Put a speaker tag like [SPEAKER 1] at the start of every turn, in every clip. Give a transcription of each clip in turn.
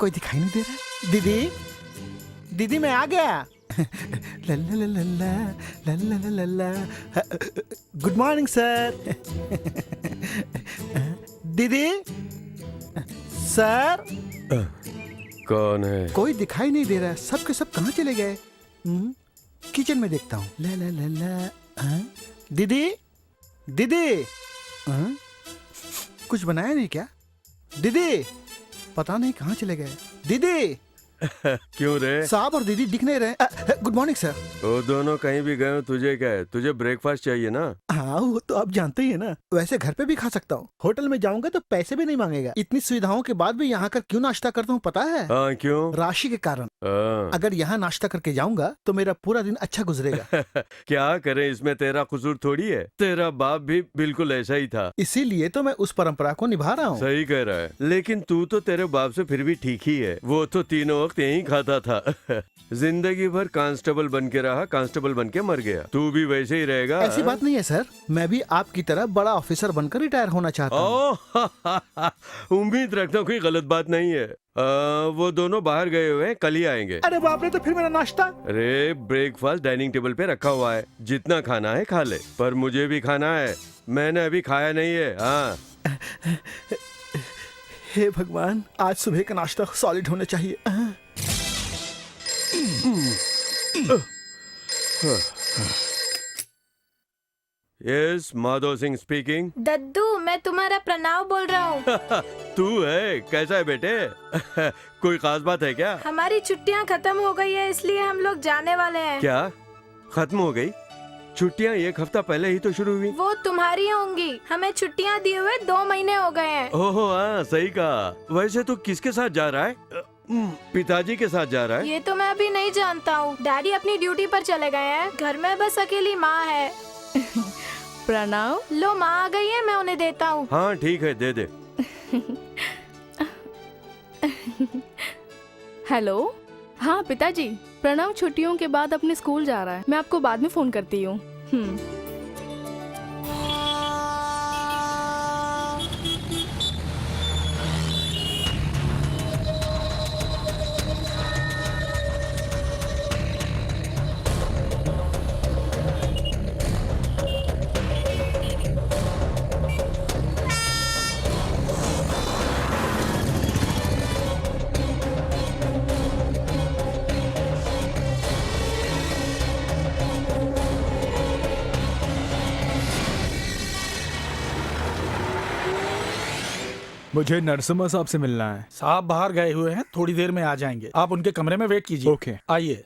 [SPEAKER 1] कोई दिखाई नहीं दे रहा। दीदी, दीदी मैं आ गया। लल्ला लल्ला लल्ला लल्ला लल्ला। Good morning sir. दीदी, सर
[SPEAKER 2] कौन है?
[SPEAKER 1] कोई दिखाई नहीं दे रहा। सब के सब कहाँ चले गए? किचन में देखता हूँ। ला ला ला ला। दीदी, दीदी, कुछ बनाया नहीं क्या? दीदी, पता नहीं कहाँ चले गए। दीदी।
[SPEAKER 2] क्यों रे?
[SPEAKER 1] साहब और दीदी दिख नहीं रहे। Good morning sir.
[SPEAKER 2] वो दोनों कहीं भी गए हो, तुझे क्या है? तुझे ब्रेकफास्ट चाहिए ना?
[SPEAKER 1] हाँ वो तो आप जानते ही है ना। वैसे घर पे भी खा सकता हूँ, होटल में जाऊंगा तो पैसे भी नहीं मांगेगा। इतनी सुविधाओं के बाद भी यहाँ कर क्यों नाश्ता करता हूँ पता है?
[SPEAKER 2] हाँ क्यों?
[SPEAKER 1] राशि के कारण।
[SPEAKER 2] हाँ।
[SPEAKER 1] अगर यहाँ नाश्ता करके जाऊंगा तो मेरा पूरा दिन अच्छा गुजरेगा।
[SPEAKER 2] क्या करें, इसमें तेरा कसूर थोड़ी है। तेरा बाप भी बिल्कुल ऐसा ही था,
[SPEAKER 1] इसीलिए तो मैं उस परंपरा को निभा रहा हूँ।
[SPEAKER 2] सही कह रहा है। लेकिन तू तो तेरे बाप से फिर भी ठीक ही है। वो तो तीनों वक्त यहीं खाता था। जिंदगी भर कांस्टेबल बन के रहा, कांस्टेबल बन के मर गया। तू भी वैसे ही रहेगा।
[SPEAKER 1] ऐसी बात नहीं है सर, मैं भी आपकी तरह बड़ा ऑफिसर बनकर रिटायर होना चाहता हूँ।
[SPEAKER 2] उम्मीद रखता हूँ कोई गलत बात नहीं है। वो दोनों बाहर गए हुए हैं, कल ही आएंगे।
[SPEAKER 1] अरे बाप रे, तो फिर मेरा नाश्ता?
[SPEAKER 2] अरे ब्रेकफास्ट डाइनिंग टेबल पे रखा हुआ है, जितना खाना है खा ले। पर मुझे भी खाना है, मैंने अभी खाया नहीं है। हाँ।
[SPEAKER 1] हे भगवान, आज सुबह का नाश्ता सॉलिड होना चाहिए।
[SPEAKER 2] Yes, Madhav Singh speaking.
[SPEAKER 3] दद्दू, मैं तुम्हारा प्रणव बोल रहा हूँ।
[SPEAKER 2] तू है? कैसा है बेटे? कोई खास बात है क्या?
[SPEAKER 3] हमारी छुट्टियाँ खत्म हो गई है, इसलिए हम लोग जाने वाले हैं।
[SPEAKER 2] क्या खत्म हो गई? छुट्टियाँ एक हफ्ता पहले ही तो शुरू हुई।
[SPEAKER 3] वो तुम्हारी होंगी, हमें छुट्टियाँ दिए हुए 2 महीने हो गए हैं।
[SPEAKER 2] ओह हाँ, सही कहा। वैसे तो किसके साथ जा रहा है? पिताजी के साथ जा रहा है?
[SPEAKER 3] ये तो मैं अभी नहीं जानता हूँ। डैडी अपनी ड्यूटी पर चले गए हैं, घर में बस अकेली माँ है।
[SPEAKER 4] प्रणव,
[SPEAKER 3] लो माँ आ गई है, मैं उन्हें देता हूँ।
[SPEAKER 2] हाँ ठीक है, दे दे।
[SPEAKER 4] हेलो। हाँ पिताजी, प्रणव छुट्टियों के बाद अपने स्कूल जा रहा है। मैं आपको बाद में फोन करती हूँ।
[SPEAKER 5] मुझे नरसिम्हा साहब से मिलना है।
[SPEAKER 6] साहब बाहर गए हुए हैं, थोड़ी देर में आ जाएंगे। आप उनके कमरे में वेट कीजिए।
[SPEAKER 5] ओके।
[SPEAKER 6] आइए,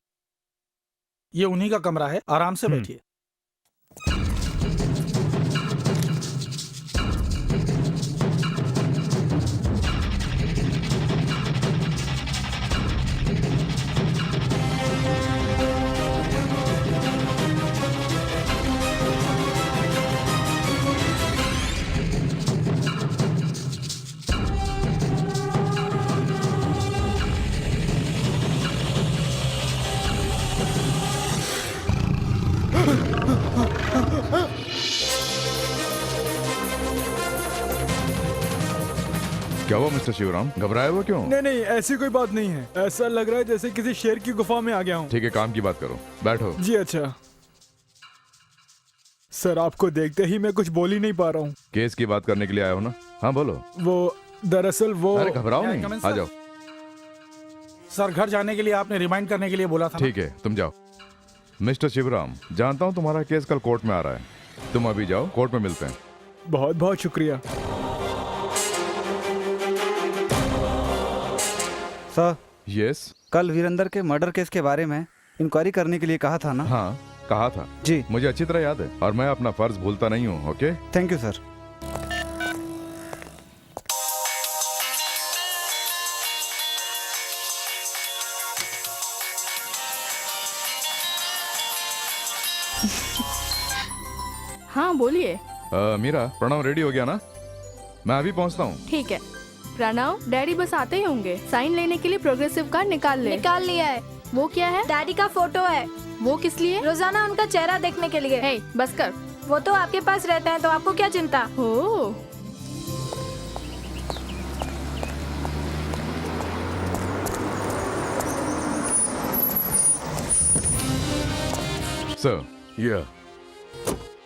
[SPEAKER 6] ये उन्हीं का कमरा है, आराम से बैठिए।
[SPEAKER 7] क्या हुआ मिस्टर शिवराम, घबराए हुए क्यों?
[SPEAKER 5] नहीं नहीं, ऐसी कोई बात नहीं है। ऐसा लग रहा है जैसे किसी शेर की गुफा में आ गया हूँ।
[SPEAKER 7] ठीक है, काम की बात करो, बैठो।
[SPEAKER 5] जी अच्छा। सर, आपको देखते ही मैं कुछ बोल ही नहीं पा रहा हूँ।
[SPEAKER 7] केस की बात करने के लिए आया हो ना? हाँ बोलो।
[SPEAKER 5] वो दरअसल वो।
[SPEAKER 7] अरे घबराओ नहीं, आ जाओ।
[SPEAKER 6] सर, घर जाने के लिए आपने रिमाइंड करने के लिए बोला था।
[SPEAKER 7] ठीक है, तुम जाओ। मिस्टर शिवराम, जानता हूँ तुम्हारा केस कल कोर्ट में आ रहा है। तुम अभी जाओ, कोर्ट में मिलते हैं।
[SPEAKER 5] बहुत बहुत शुक्रिया
[SPEAKER 8] सर।
[SPEAKER 7] यस।
[SPEAKER 8] कल वीरेंद्र के मर्डर केस के बारे में इंक्वायरी करने के लिए कहा था ना?
[SPEAKER 7] हाँ कहा था
[SPEAKER 8] जी।
[SPEAKER 7] मुझे अच्छी तरह याद है और मैं अपना फर्ज भूलता नहीं हूँ। Okay,
[SPEAKER 8] thank you sir.
[SPEAKER 4] हाँ बोलिए।
[SPEAKER 7] मीरा, प्रणव रेडी हो गया ना? मैं अभी पहुँचता हूँ।
[SPEAKER 4] ठीक है प्रणव, डैडी बस आते ही होंगे। साइन लेने के लिए प्रोग्रेसिव कार्ड निकाल ले।
[SPEAKER 3] निकाल लिया है।
[SPEAKER 4] वो क्या है?
[SPEAKER 3] डैडी का फोटो है।
[SPEAKER 4] वो किस लिए?
[SPEAKER 3] रोजाना उनका चेहरा देखने के लिए।
[SPEAKER 4] हे, बस कर।
[SPEAKER 3] वो तो आपके पास रहते हैं, तो आपको क्या चिंता?
[SPEAKER 4] Oh
[SPEAKER 7] sir.
[SPEAKER 2] या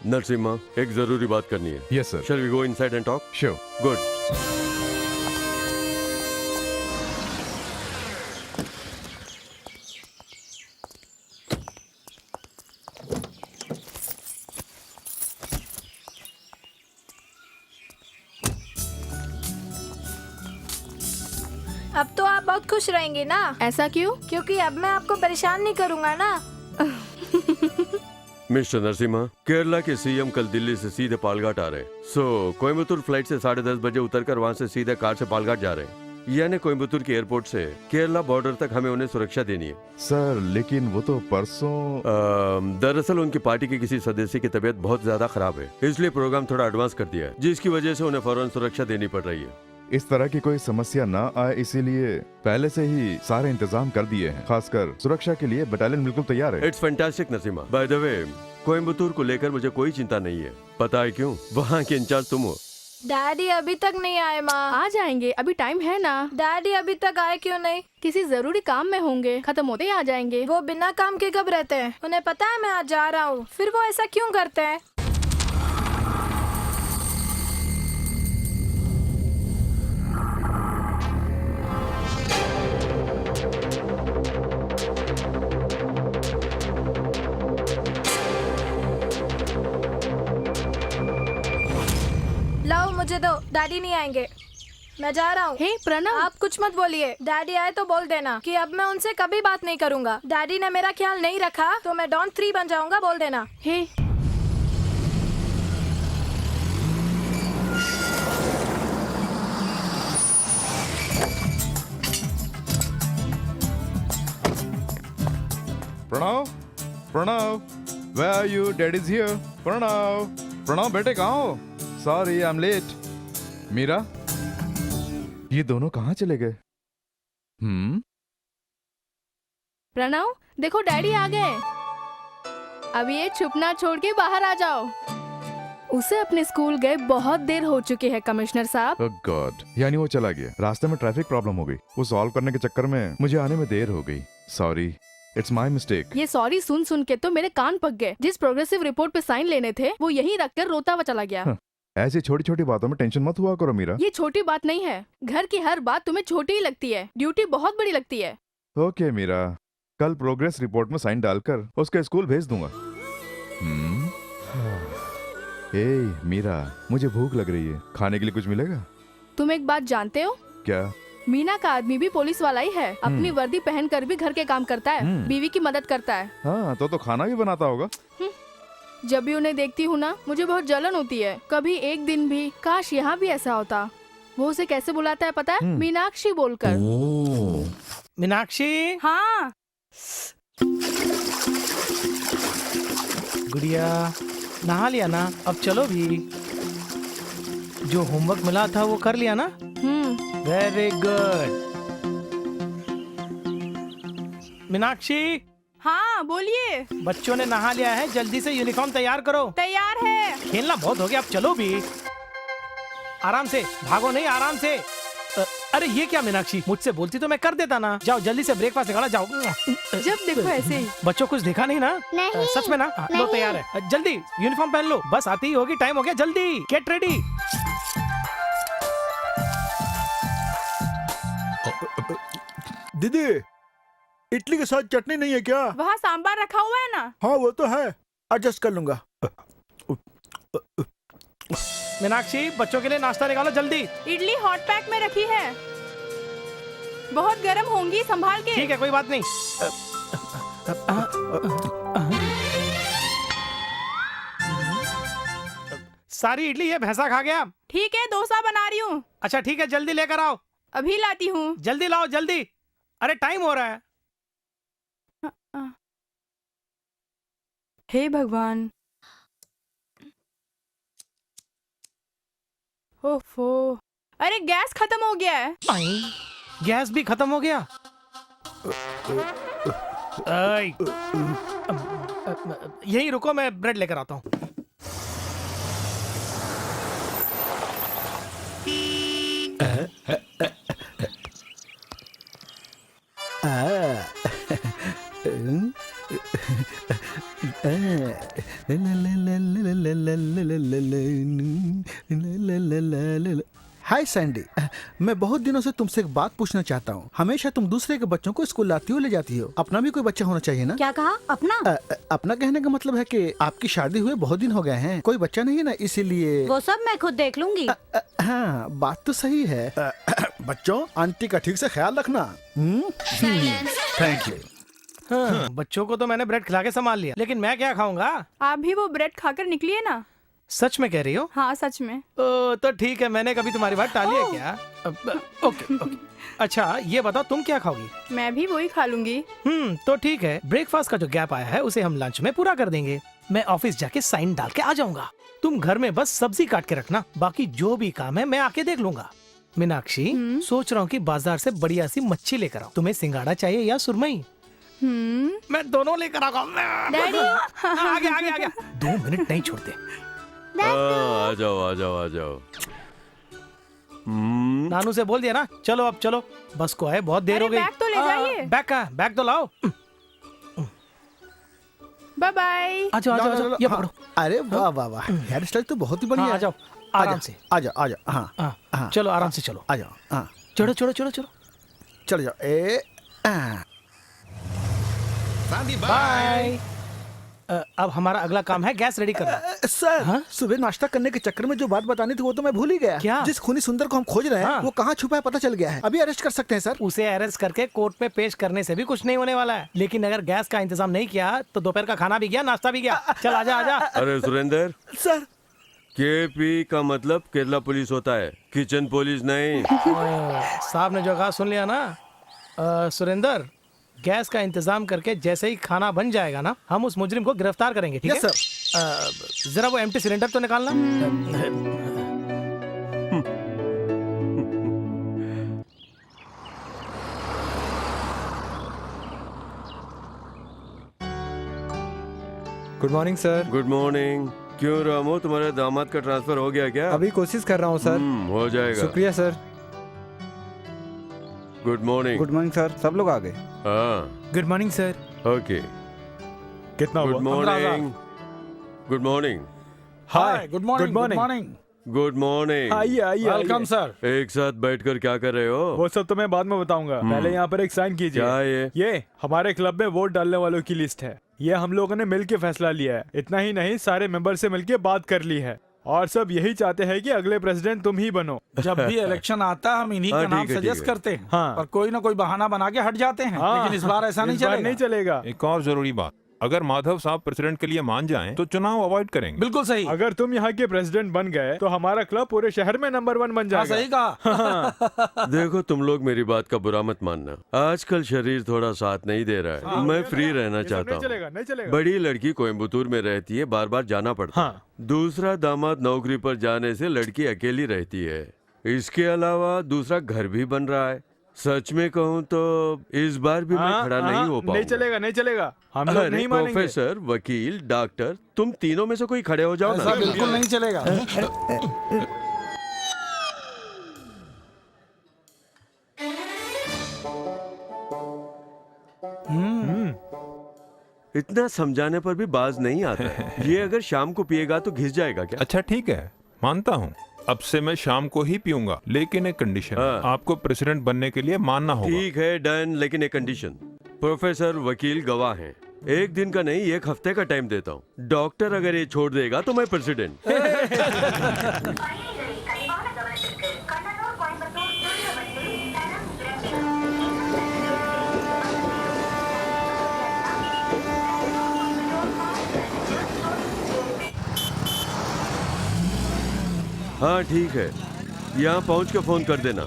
[SPEAKER 2] नरसिम्हा, एक जरूरी बात करनी है।
[SPEAKER 7] Yes sir.
[SPEAKER 2] Shall we go inside and talk?
[SPEAKER 7] Sure.
[SPEAKER 2] Good.
[SPEAKER 3] अब तो आप बहुत खुश रहेंगे ना,
[SPEAKER 4] ऐसा क्यों?
[SPEAKER 3] क्योंकि अब मैं आपको परेशान नहीं करूँगा ना।
[SPEAKER 2] मिस्टर नरसिम्हा, केरला के सीएम कल दिल्ली से सीधे पालघाट आ रहे हैं। सो कोयम्बतूर फ्लाइट से 10:30 बजे उतरकर वहाँ से सीधे कार से पालघाट जा रहे हैं। यानी कोयम्बतूर के एयरपोर्ट से केरला बॉर्डर तक हमें उन्हें सुरक्षा देनी है।
[SPEAKER 7] सर लेकिन वो तो परसों।
[SPEAKER 2] दरअसल उनकी पार्टी के किसी सदस्य की तबीयत बहुत ज्यादा खराब है, इसलिए प्रोग्राम थोड़ा एडवांस कर दिया है, जिसकी वजह से उन्हें फौरन सुरक्षा देनी पड़ रही है।
[SPEAKER 7] इस तरह की कोई समस्या ना आए इसीलिए पहले से ही सारे इंतजाम कर दिए हैं। खासकर सुरक्षा के लिए बटालियन बिल्कुल तैयार है।
[SPEAKER 2] It's fantastic Narasimha. By the way, Coimbatore को लेकर मुझे कोई चिंता नहीं है। पता है क्यों? वहाँ के इंचार्ज तुम हो।
[SPEAKER 3] डैडी अभी तक नहीं आए माँ।
[SPEAKER 4] आ जाएंगे, अभी टाइम है ना।
[SPEAKER 3] डैडी अभी तक आए क्यों नहीं?
[SPEAKER 4] किसी जरूरी काम में होंगे, खत्म होते ही आ जाएंगे।
[SPEAKER 3] वो बिना काम के कब रहते हैं? उन्हें पता है मैं आज जा रहा हूँ, फिर वो ऐसा क्यों करते हैं? लाओ मुझे दो, डैडी नहीं आएंगे। मैं जा रहा हूँ।
[SPEAKER 4] हे प्रणव,
[SPEAKER 3] आप कुछ मत बोलिए। डैडी आए तो बोल देना कि अब मैं उनसे कभी बात नहीं करूँगा। डैडी ने मेरा ख्याल नहीं रखा तो मैं डॉन 3 बन जाऊँगा, बोल देना।
[SPEAKER 4] हे
[SPEAKER 7] Pranav, Pranav, where are you? Dad is here. Pranav, Pranav बेटे कहाँ हो? Sorry, I'm late. मीरा, ये दोनों कहाँ चले गए?
[SPEAKER 4] प्रणव, देखो डैडी आ गए। अब ये छुपना छोड़ के बाहर आ जाओ। उसे अपने स्कूल गए बहुत देर हो चुकी है कमिश्नर साहब।
[SPEAKER 7] Oh God, यानी वो चला गया। रास्ते में ट्रैफिक प्रॉब्लम हो गई, वो सॉल्व करने के चक्कर में मुझे आने में देर हो गई। Sorry, it's my mistake.
[SPEAKER 4] ये सॉरी सुन सुन के तो मेरे कान पक गए। जिस प्रोग्रेसिव रिपोर्ट पे साइन लेने थे वो यहीं रखकर रोता हुआ चला गया।
[SPEAKER 7] ऐसी छोटी छोटी बातों में टेंशन मत हुआ करो मीरा।
[SPEAKER 4] ये छोटी बात नहीं है, घर की हर बात तुम्हें छोटी ही लगती है, ड्यूटी बहुत बड़ी लगती है।
[SPEAKER 7] ओके मीरा, कल प्रोग्रेस रिपोर्ट में साइन डालकर उसके स्कूल भेज दूंगा। ए मीरा, मुझे भूख लग रही है, खाने के लिए कुछ मिलेगा?
[SPEAKER 4] तुम एक बात जानते हो?
[SPEAKER 7] क्या?
[SPEAKER 4] मीना का आदमी भी पुलिस वाला ही है, अपनी वर्दी पहनकर भी घर के काम करता है, बीवी की मदद करता है।
[SPEAKER 7] हाँ, तो खाना भी बनाता होगा।
[SPEAKER 4] जब भी उन्हें देखती हूँ ना, मुझे बहुत जलन होती है। कभी एक दिन भी काश यहाँ भी ऐसा होता। वो उसे कैसे बुलाता है पता है? मीनाक्षी बोलकर।
[SPEAKER 1] मीनाक्षी,
[SPEAKER 4] हाँ
[SPEAKER 1] गुड़िया, नहा लिया ना? अब चलो भी। जो होमवर्क मिला था वो कर लिया ना? Very good. मीनाक्षी,
[SPEAKER 4] हाँ बोलिए।
[SPEAKER 1] बच्चों ने नहा लिया है, जल्दी से यूनिफॉर्म तैयार करो।
[SPEAKER 4] तैयार है।
[SPEAKER 1] खेलना बहुत हो गया, अब चलो भी। आराम से, भागो नहीं, आराम से। अरे ये क्या मीनाक्षी, मुझसे बोलती तो मैं कर देता ना। जाओ जल्दी से ब्रेकफास्ट निकाला, जाओ।
[SPEAKER 4] जब देखो ऐसे ही।
[SPEAKER 1] बच्चों कुछ देखा नहीं ना?
[SPEAKER 3] नहीं,
[SPEAKER 1] सच में ना? लो तैयार है, जल्दी यूनिफॉर्म पहन लो, बस आती ही होगी, टाइम हो गया, जल्दी गेट रेडी।
[SPEAKER 5] दीदी, इडली के साथ चटनी नहीं है क्या?
[SPEAKER 4] वहाँ सांबार रखा हुआ है ना?
[SPEAKER 5] हाँ वो तो है, एडजस्ट कर लूंगा।
[SPEAKER 1] मीनाक्षी, बच्चों के लिए नाश्ता निकालो जल्दी।
[SPEAKER 4] इडली हॉट पैक में रखी है, बहुत गर्म होंगी, संभाल के।
[SPEAKER 1] ठीक है, कोई बात नहीं। सारी इडली ये भैंसा खा गया।
[SPEAKER 4] ठीक है, डोसा बना रही हूँ।
[SPEAKER 1] अच्छा ठीक है, जल्दी लेकर आओ।
[SPEAKER 4] अभी लाती हूँ।
[SPEAKER 1] जल्दी लाओ जल्दी, अरे टाइम हो रहा है।
[SPEAKER 4] हे भगवान, ओफो, अरे गैस खत्म हो गया है।
[SPEAKER 1] गैस भी खत्म हो गया। यहीं रुको, मैं ब्रेड लेकर आता हूँ। हाय सैंडी, मैं बहुत दिनों से तुमसे एक बात पूछना चाहता हूँ। हमेशा तुम दूसरे के बच्चों को स्कूल लाती हो ले जाती हो, अपना भी कोई बच्चा होना चाहिए ना?
[SPEAKER 9] क्या कहा? अपना?
[SPEAKER 1] अपना कहने का मतलब है कि आपकी शादी हुए बहुत दिन हो गए हैं, कोई बच्चा नहीं है ना, इसीलिए।
[SPEAKER 9] वो सब मैं खुद देख लूंगी।
[SPEAKER 1] हाँ, बात तो सही है। बच्चों, आंटी का ठीक से ख्याल रखना। Thank you.
[SPEAKER 10] हाँ, बच्चों को तो मैंने ब्रेड खिला के संभाल लिया, लेकिन मैं क्या खाऊंगा?
[SPEAKER 4] आप भी वो ब्रेड खाकर निकलिए ना।
[SPEAKER 10] सच में कह रही हो?
[SPEAKER 4] हाँ सच में।
[SPEAKER 10] तो ठीक है, मैंने कभी तुम्हारी बात टाली है क्या? Okay okay. अच्छा ये बताओ, तुम क्या खाओगी?
[SPEAKER 4] मैं भी वही खा लूंगी।
[SPEAKER 10] तो ठीक है, ब्रेकफास्ट का जो गैप आया है उसे हम लंच में पूरा कर देंगे। मैं ऑफिस जाके साइन डाल के आ जाऊंगा। तुम घर में बस सब्जी काट के रखना, बाकी जो भी काम है मैं आके देख लूंगा। मीनाक्षी, सोच रहा हूँ कि बाजार से बढ़िया सी मच्छी लेकर आऊँ। तुम्हें सिंगाड़ा चाहिए या सुरमई? मैं दोनों लेकर आऊंगा।
[SPEAKER 4] डैडी
[SPEAKER 10] आगे आगे आगे 2 मिनट नहीं छोड़ते।
[SPEAKER 2] आ जाओ आ जाओ आ जाओ।
[SPEAKER 10] नानू से बोल दिया ना, चलो अब चलो, बस को आए बहुत देर हो गई।
[SPEAKER 4] बैग तो ले जाइए।
[SPEAKER 10] बैग का बैग तो लाओ।
[SPEAKER 4] Bye bye.
[SPEAKER 10] आ जाओ आ जाओ, आ जाओ, ये पकड़ो।
[SPEAKER 1] अरे वाह वाह वाह, हेयर स्टाइल तो बहुत ही बढ़िया
[SPEAKER 10] हाँ,
[SPEAKER 1] है।
[SPEAKER 10] आ जाओ आराम से।
[SPEAKER 1] आ जाओ आ जाओ। हाँ हाँ,
[SPEAKER 10] चलो आराम से चलो।
[SPEAKER 1] आ जाओ। हाँ,
[SPEAKER 10] चलो चलो चलो चलो
[SPEAKER 1] चलो जाओ।
[SPEAKER 10] बाय। अब हमारा अगला काम है गैस रेडी करना।
[SPEAKER 1] सर, सुबह नाश्ता करने के चक्कर में जो बात बतानी थी वो तो मैं भूल ही गया।
[SPEAKER 10] क्या?
[SPEAKER 1] जिस खूनी सुंदर को हम खोज रहे हैं वो कहाँ छुपा है पता चल गया है। अभी अरेस्ट कर सकते हैं सर।
[SPEAKER 10] उसे अरेस्ट करके कोर्ट में पेश करने से भी कुछ नहीं होने वाला है, लेकिन अगर गैस का इंतजाम नहीं किया तो दोपहर का खाना भी गया, नाश्ता भी गया। चल आजा आजा।
[SPEAKER 2] अरे सुरेंद्र,
[SPEAKER 1] सर,
[SPEAKER 2] केपी का मतलब केरला पुलिस होता है, किचन पुलिस नहीं।
[SPEAKER 10] साहब ने जो कहा सुन लिया ना। सुरेंद्र, गैस का इंतजाम करके जैसे ही खाना बन जाएगा ना, हम उस मुजरिम को गिरफ्तार करेंगे, ठीक है?
[SPEAKER 1] Yes sir.
[SPEAKER 10] जरा वो एम्प्टी सिलेंडर तो निकालना।
[SPEAKER 5] Good morning sir.
[SPEAKER 2] Good morning. क्यों रामू, तुम्हारे दामाद का ट्रांसफर हो गया क्या?
[SPEAKER 5] अभी कोशिश कर रहा हूँ सर।
[SPEAKER 2] हो जाएगा।
[SPEAKER 5] शुक्रिया sir.
[SPEAKER 2] Good morning.
[SPEAKER 8] Good morning sir, सब लोग आ गए।
[SPEAKER 2] हाँ
[SPEAKER 5] गुड मॉर्निंग सर।
[SPEAKER 2] ओके।
[SPEAKER 5] कितना
[SPEAKER 2] good morning. Good morning.
[SPEAKER 6] Hi, good morning. Good morning.
[SPEAKER 2] Good morning.
[SPEAKER 5] आइए आइए।
[SPEAKER 6] Welcome sir.
[SPEAKER 2] एक साथ बैठकर क्या कर रहे हो?
[SPEAKER 5] वो सब तो मैं बाद में बताऊंगा, पहले यहाँ पर एक साइन कीजिए।
[SPEAKER 2] क्या है
[SPEAKER 5] ये हमारे क्लब में वोट डालने वालों की लिस्ट है। ये हम लोगों ने मिलके फैसला लिया है। इतना ही नहीं, सारे मेंबर से मिलके बात कर ली है और सब यही चाहते हैं कि अगले प्रेसिडेंट तुम ही बनो।
[SPEAKER 6] जब भी इलेक्शन आता है हम इन्हीं
[SPEAKER 2] हाँ,
[SPEAKER 6] का नाम
[SPEAKER 2] ठीक है,
[SPEAKER 6] सजेस्ट
[SPEAKER 2] ठीक है।
[SPEAKER 6] करते हैं,
[SPEAKER 5] हाँ।
[SPEAKER 6] और कोई ना कोई बहाना बना के हट जाते हैं।
[SPEAKER 5] हाँ,
[SPEAKER 6] लेकिन इस बार ऐसा नहीं
[SPEAKER 5] इस बार
[SPEAKER 6] चलेगा।
[SPEAKER 5] नहीं चलेगा।
[SPEAKER 11] एक और जरूरी बात, अगर माधव साहब प्रेसिडेंट के लिए मान जाएं तो चुनाव अवॉइड करेंगे।
[SPEAKER 6] बिल्कुल सही।
[SPEAKER 5] अगर तुम यहाँ के प्रेसिडेंट बन गए तो हमारा क्लब पूरे शहर में नंबर 1 बन
[SPEAKER 6] हाँ,
[SPEAKER 5] जाएगा।
[SPEAKER 6] सही कहा।
[SPEAKER 2] देखो, तुम लोग मेरी बात का बुरा मत मानना, आजकल शरीर थोड़ा साथ नहीं दे रहा है। मैं फ्री रहना
[SPEAKER 5] ये सब
[SPEAKER 2] चाहता
[SPEAKER 5] नहीं चलेगा,
[SPEAKER 2] हूँ।
[SPEAKER 5] नहीं चलेगा।
[SPEAKER 2] बड़ी लड़की कोयम्बतूर में रहती है, बार बार जाना पड़ता है। दूसरा दामाद नौकरी पर जाने से लड़की अकेली रहती है। इसके अलावा दूसरा घर भी बन रहा है। सच में कहूँ तो इस बार भी मैं खड़ा नहीं हो पाऊंगा।
[SPEAKER 5] नहीं चलेगा, नहीं चलेगा, हम लोग नहीं मानेंगे।
[SPEAKER 2] प्रोफेसर, वकील, डॉक्टर, तुम तीनों में से कोई खड़े हो जाओ
[SPEAKER 6] ऐसा
[SPEAKER 2] ना।
[SPEAKER 6] बिल्कुल नहीं चलेगा।
[SPEAKER 2] इतना समझाने पर भी बाज नहीं आता है। ये अगर शाम को पिएगा तो घिस जाएगा क्या?
[SPEAKER 11] अच्छा ठीक है, मानता हूँ, अब से मैं शाम को ही पीऊंगा, लेकिन एक कंडीशन है,
[SPEAKER 2] हाँ।
[SPEAKER 11] आपको प्रेसिडेंट बनने के लिए मानना होगा।
[SPEAKER 2] ठीक है, डन, लेकिन एक कंडीशन। प्रोफेसर, वकील गवाह हैं। एक दिन का नहीं, 1 हफ्ते का टाइम देता हूँ। डॉक्टर अगर ये छोड़ देगा तो मैं प्रेसिडेंट। हाँ ठीक है, यहाँ पहुँच के फोन कर देना।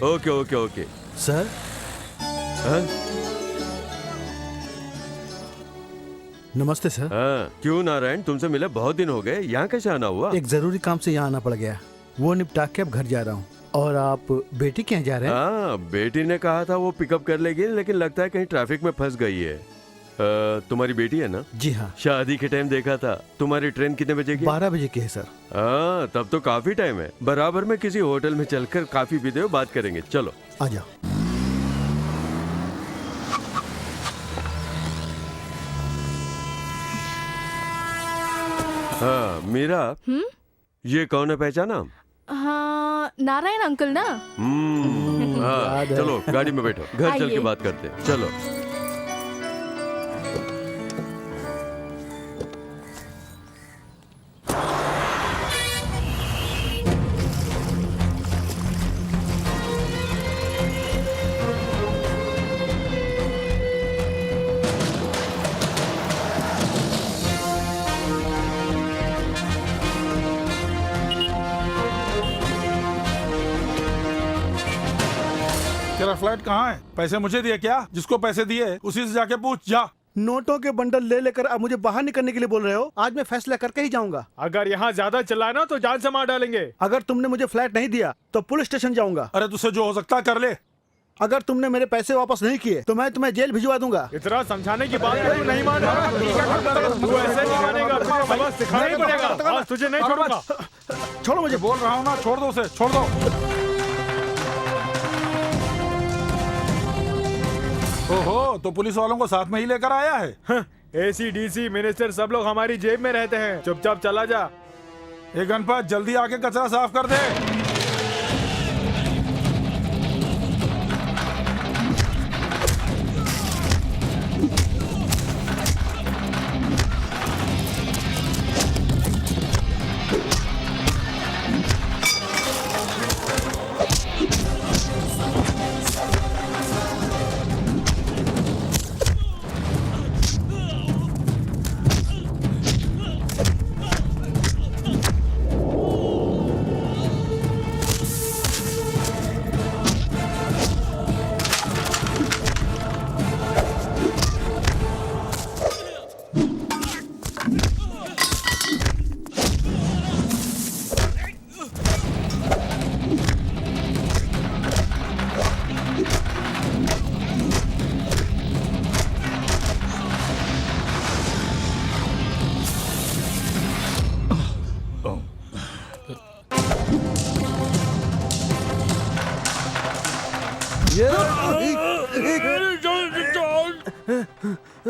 [SPEAKER 2] Okay okay okay.
[SPEAKER 1] सर,
[SPEAKER 2] हाँ
[SPEAKER 1] नमस्ते सर।
[SPEAKER 2] हाँ, क्यों नारायण, तुमसे मिले बहुत दिन हो गए, यहाँ कैसे आना हुआ?
[SPEAKER 1] एक जरूरी काम से यहाँ आना पड़ गया, वो निपटा के अब घर जा रहा हूँ। और आप बेटी के यहाँ जा रहे हैं?
[SPEAKER 2] हाँ, बेटी ने कहा था वो पिकअप कर लेगी, लेकिन लगता है कहीं ट्रैफिक में फंस गई है। तुम्हारी बेटी है ना?
[SPEAKER 1] जी हाँ।
[SPEAKER 2] शादी के टाइम देखा था। तुम्हारी ट्रेन कितने बजे की?
[SPEAKER 1] 12 बजे की है सर।
[SPEAKER 2] हाँ, तब तो काफी टाइम है। बराबर में किसी होटल में चलकर काफी पीते हुए बात करेंगे। चलो
[SPEAKER 1] आ जाओ।
[SPEAKER 2] हाँ मीरा, ये कौन है, पहचाना?
[SPEAKER 4] हाँ, नारायण अंकल ना।
[SPEAKER 2] हाँ, चलो गाड़ी में बैठो, घर चल के बात करते हैं, चलो।
[SPEAKER 6] तेरा फ्लैट कहाँ है? पैसे मुझे दिए क्या? जिसको पैसे दिए उसी से जाके पूछ जा।
[SPEAKER 1] नोटों के बंडल ले लेकर अब मुझे बाहर निकलने के लिए बोल रहे हो? आज मैं फैसला करके ही जाऊंगा।
[SPEAKER 5] अगर यहाँ ज्यादा चिल्लाए ना तो जान से मार डालेंगे।
[SPEAKER 1] अगर तुमने मुझे फ्लैट नहीं दिया तो पुलिस स्टेशन जाऊंगा।
[SPEAKER 6] अरे तुझसे जो हो सकता है कर ले।
[SPEAKER 1] अगर तुमने मेरे पैसे वापस नहीं किए तो मैं तुम्हें जेल भिजवा दूंगा।
[SPEAKER 5] इतना समझाने की बात है, तू नहीं मान रहा। तू ऐसे नहीं मानेगा, तुझे सबक सिखाना ही पड़ेगा। आज तुझे नहीं छोड़ूंगा।
[SPEAKER 1] छोड़ो मुझे,
[SPEAKER 6] बोल रहा हूँ ना, छोड़ दो उसे, छोड़ दो। ओहो, तो पुलिस वालों को साथ में ही लेकर आया है।
[SPEAKER 5] एसी डीसी मिनिस्टर सब लोग हमारी जेब में रहते हैं। चुपचाप चला जा।
[SPEAKER 6] ये गणपत जल्दी आके कचरा साफ कर दे।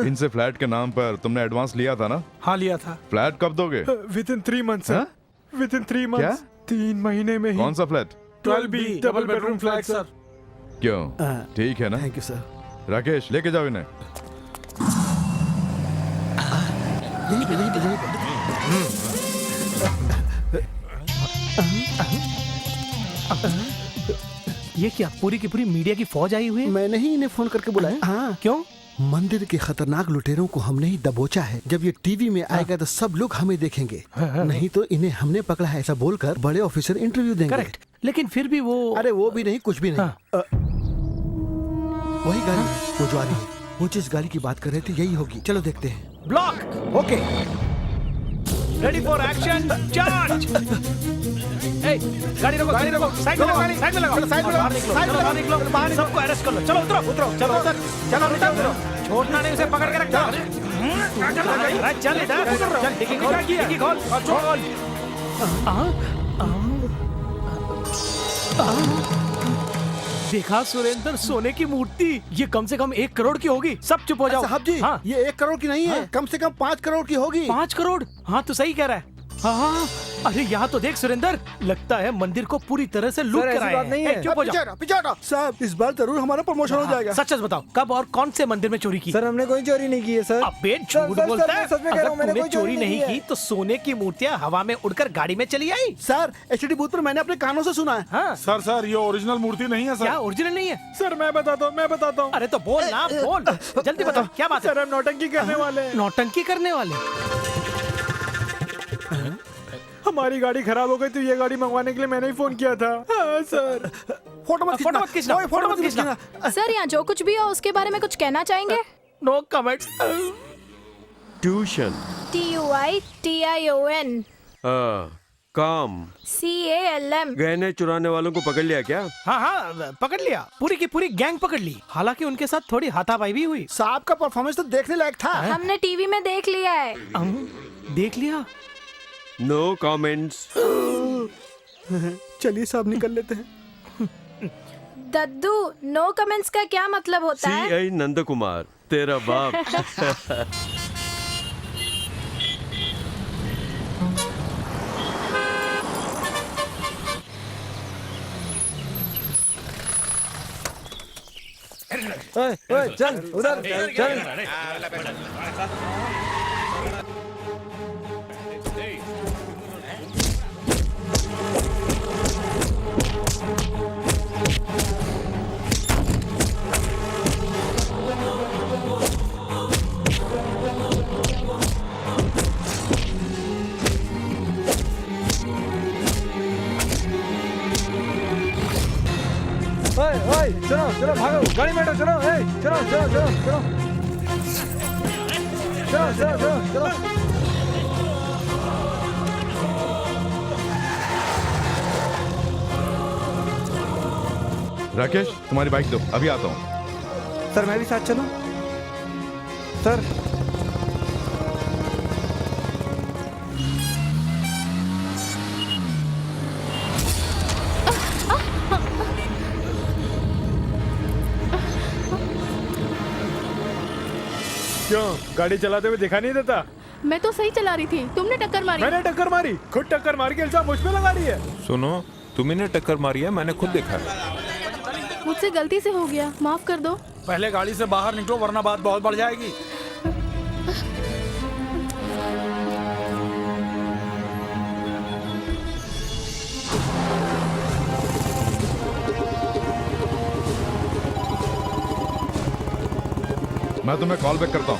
[SPEAKER 7] इनसे फ्लैट के नाम पर तुमने एडवांस लिया था ना?
[SPEAKER 6] हाँ लिया था।
[SPEAKER 7] फ्लैट कब दोगे?
[SPEAKER 5] Within 3 months.
[SPEAKER 7] हाँ?
[SPEAKER 5] Within 3 months. 3 महीने में ही।
[SPEAKER 7] कौन सा flat?
[SPEAKER 5] 12B double bedroom flat sir.
[SPEAKER 7] क्यों, ठीक है ना?
[SPEAKER 1] Thank you sir.
[SPEAKER 7] राकेश लेके जाओ इन्हें।
[SPEAKER 10] ये क्या पूरी की पूरी मीडिया की फौज आई हुई है?
[SPEAKER 1] मैंने ही इन्हें फोन करके बुलाया। हाँ,
[SPEAKER 10] क्यों?
[SPEAKER 1] मंदिर के खतरनाक लुटेरों को हमने ही दबोचा है। जब ये टीवी में आएगा तो सब लोग हमें देखेंगे। नहीं तो इन्हें हमने पकड़ा है ऐसा बोलकर बड़े ऑफिसर इंटरव्यू देंगे।
[SPEAKER 10] करेक्ट, लेकिन फिर भी वो।
[SPEAKER 1] अरे वो भी नहीं, कुछ भी नहीं। वही गाड़ी वो जो आ रही है, वो जिस गाड़ी की बात कर रहे थे यही होगी। चलो देखते हैं।
[SPEAKER 10] Block.
[SPEAKER 1] Okay,
[SPEAKER 10] ready for action, charge. गाड़ी रोको, गाड़ी रोको, साइड में लगाओ, साइड में लगाओ, साइड में बाहर निकलो, बाहर निकलो, बाहर निकलो, सबको अरेस्ट कर लो। चलो उतरो, उतरो, चलो उतर, चलो उतरो, छोड़ना नहीं, उसे पकड़ के रखना। चल इधर, चल डिक्की खोल, डिक्की खोल और छोड़। देखा सुरेंद्र, सोने की मूर्ति, ये कम से कम 1 करोड़ की होगी। सब चुप हो जाओ।
[SPEAKER 1] साहब जी,
[SPEAKER 10] हाँ।
[SPEAKER 1] ये 1 करोड़ की नहीं है, कम से कम 5 करोड़ की होगी।
[SPEAKER 10] 5 करोड़? हाँ तो सही कह रहा है। हाँ, अरे यहाँ तो देख सुरेंद्र, लगता है मंदिर को पूरी तरह से लूट कर आए हैं। चुप हो जाओ।
[SPEAKER 1] पीछे हटो। साहब, इस बार जरूर हमारा प्रमोशन हो जाएगा।
[SPEAKER 10] सच सच बताओ, कब और कौन से मंदिर में चोरी की?
[SPEAKER 8] सर हमने कोई चोरी नहीं की है सर।
[SPEAKER 10] अबे झूठ बोलता है। अगर तूने चोरी नहीं की तो सोने की मूर्तियाँ हवा में उड़कर गाड़ी में चली आई।
[SPEAKER 1] सर, एचडी बूथ पर मैंने अपने कानों से सुना है।
[SPEAKER 10] हाँ
[SPEAKER 6] सर ये ओरिजिनल मूर्ति नहीं है सर।
[SPEAKER 10] क्या ओरिजिनल नहीं है?
[SPEAKER 5] सर मैं बताता हूँ।
[SPEAKER 10] अरे तो बोल ना, बोल जल्दी बताओ क्या बात है।
[SPEAKER 5] सर हम नौटंकी करने वाले हैं।
[SPEAKER 10] नौटंकी करने वाले?
[SPEAKER 5] हमारी गाड़ी खराब हो गई तो ये गाड़ी मंगवाने के लिए मैंने ही फोन किया था। हाँ सर।
[SPEAKER 1] फोटो मत खींचना,
[SPEAKER 10] फोटो मत खींचना।
[SPEAKER 3] सर यहाँ जो कुछ भी हो उसके बारे में कुछ कहना चाहेंगे?
[SPEAKER 10] No comments.
[SPEAKER 2] Tuition.
[SPEAKER 3] TUITION।
[SPEAKER 2] Calm.
[SPEAKER 3] CALM।
[SPEAKER 2] गहने चुराने वालों को पकड़ लिया क्या?
[SPEAKER 10] हाँ हाँ पकड़ लिया, पूरी की पूरी गैंग पकड़ ली। हालांकि उनके साथ थोड़ी हाथापाई भी हुई।
[SPEAKER 1] साहब का परफॉर्मेंस तो देखने लायक था।
[SPEAKER 3] हमने टीवी में देख लिया है।
[SPEAKER 10] देख लिया?
[SPEAKER 2] No comments.
[SPEAKER 1] चलिए साहब निकल लेते हैं।
[SPEAKER 3] दद्दू, नो कमेंट्स का क्या मतलब होता है?
[SPEAKER 2] CI नंद कुमार, तेरा बाप।
[SPEAKER 8] चल उधर चल। चलो चलो भागो, गाड़ी में बैठो, चलो चलो चलो चलो चलो चलो चलो चलो चलो।
[SPEAKER 7] राकेश तुम्हारी बाइक दो, अभी आता हूँ।
[SPEAKER 8] सर मैं भी साथ चलूं? सर
[SPEAKER 5] क्यों गाड़ी चलाते हुए दिखा नहीं देता?
[SPEAKER 4] मैं तो सही चला रही थी, तुमने टक्कर मारी।
[SPEAKER 5] मैंने टक्कर मारी? खुद टक्कर मार के इल्जाम मुझ पे लगा रही है।
[SPEAKER 11] सुनो, तुम्हें टक्कर मारी है, मैंने खुद देखा है।
[SPEAKER 4] मुझसे गलती से हो गया, माफ कर दो।
[SPEAKER 6] पहले गाड़ी से बाहर निकलो वरना बात बहुत बढ़ जाएगी।
[SPEAKER 7] मैं तुम्हें कॉल बैक करता हूँ।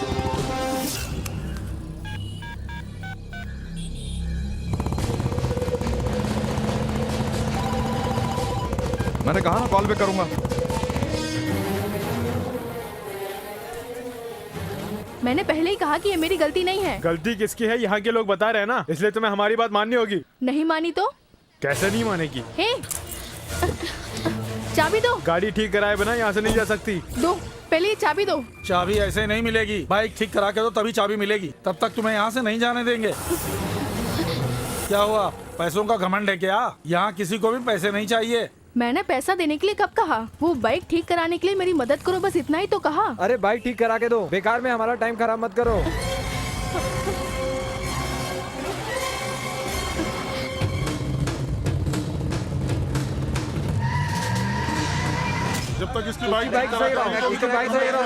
[SPEAKER 7] मैंने कहा ना कॉल बैक करूंगा।
[SPEAKER 4] मैंने पहले ही कहा कि ये मेरी गलती नहीं है।
[SPEAKER 5] गलती किसकी है यहाँ के लोग बता रहे हैं ना, इसलिए तुम्हें हमारी बात माननी होगी।
[SPEAKER 4] नहीं मानी तो?
[SPEAKER 5] कैसे नहीं मानेगी?
[SPEAKER 4] हे, चाबी दो।
[SPEAKER 5] गाड़ी ठीक कराए बिना यहाँ से नहीं जा सकती।
[SPEAKER 4] दो, पहले ये चाबी दो।
[SPEAKER 6] चाबी ऐसे नहीं मिलेगी, बाइक ठीक करा के दो तभी चाबी मिलेगी, तब तक तुम्हें यहाँ से नहीं जाने देंगे। क्या हुआ, पैसों का घमंड है क्या? यहाँ किसी को भी पैसे नहीं चाहिए।
[SPEAKER 4] मैंने पैसा देने के लिए कब कहा? वो बाइक ठीक कराने के लिए मेरी मदद करो, बस इतना ही तो कहा।
[SPEAKER 8] अरे बाइक ठीक करा के दो, बेकार में हमारा टाइम खराब मत करो।
[SPEAKER 6] जब तक इसकी बाइक
[SPEAKER 8] सही रहो, इसकी बाइक सही रहो,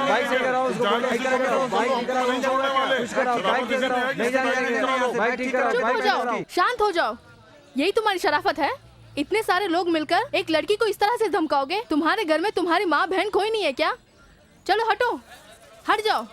[SPEAKER 8] बाइक सही कराओ, उसको बोलो ठीक कराओ, बाइक ठीक कराओ, कुछ कराओ, बाइक ठीक कराओ, नहीं जाने देंगे, बाइक ठीक कराओ,
[SPEAKER 4] चुप हो जाओ, शांत हो जाओ। यही तुम्हारी शराफत है? इतने सारे लोग मिलकर एक लड़की को इस तरह से धमकाओगे? तुम्हारे घर में तुम्हारी माँ बहन कोई नहीं है क्या? चलो हटो, हट जाओ।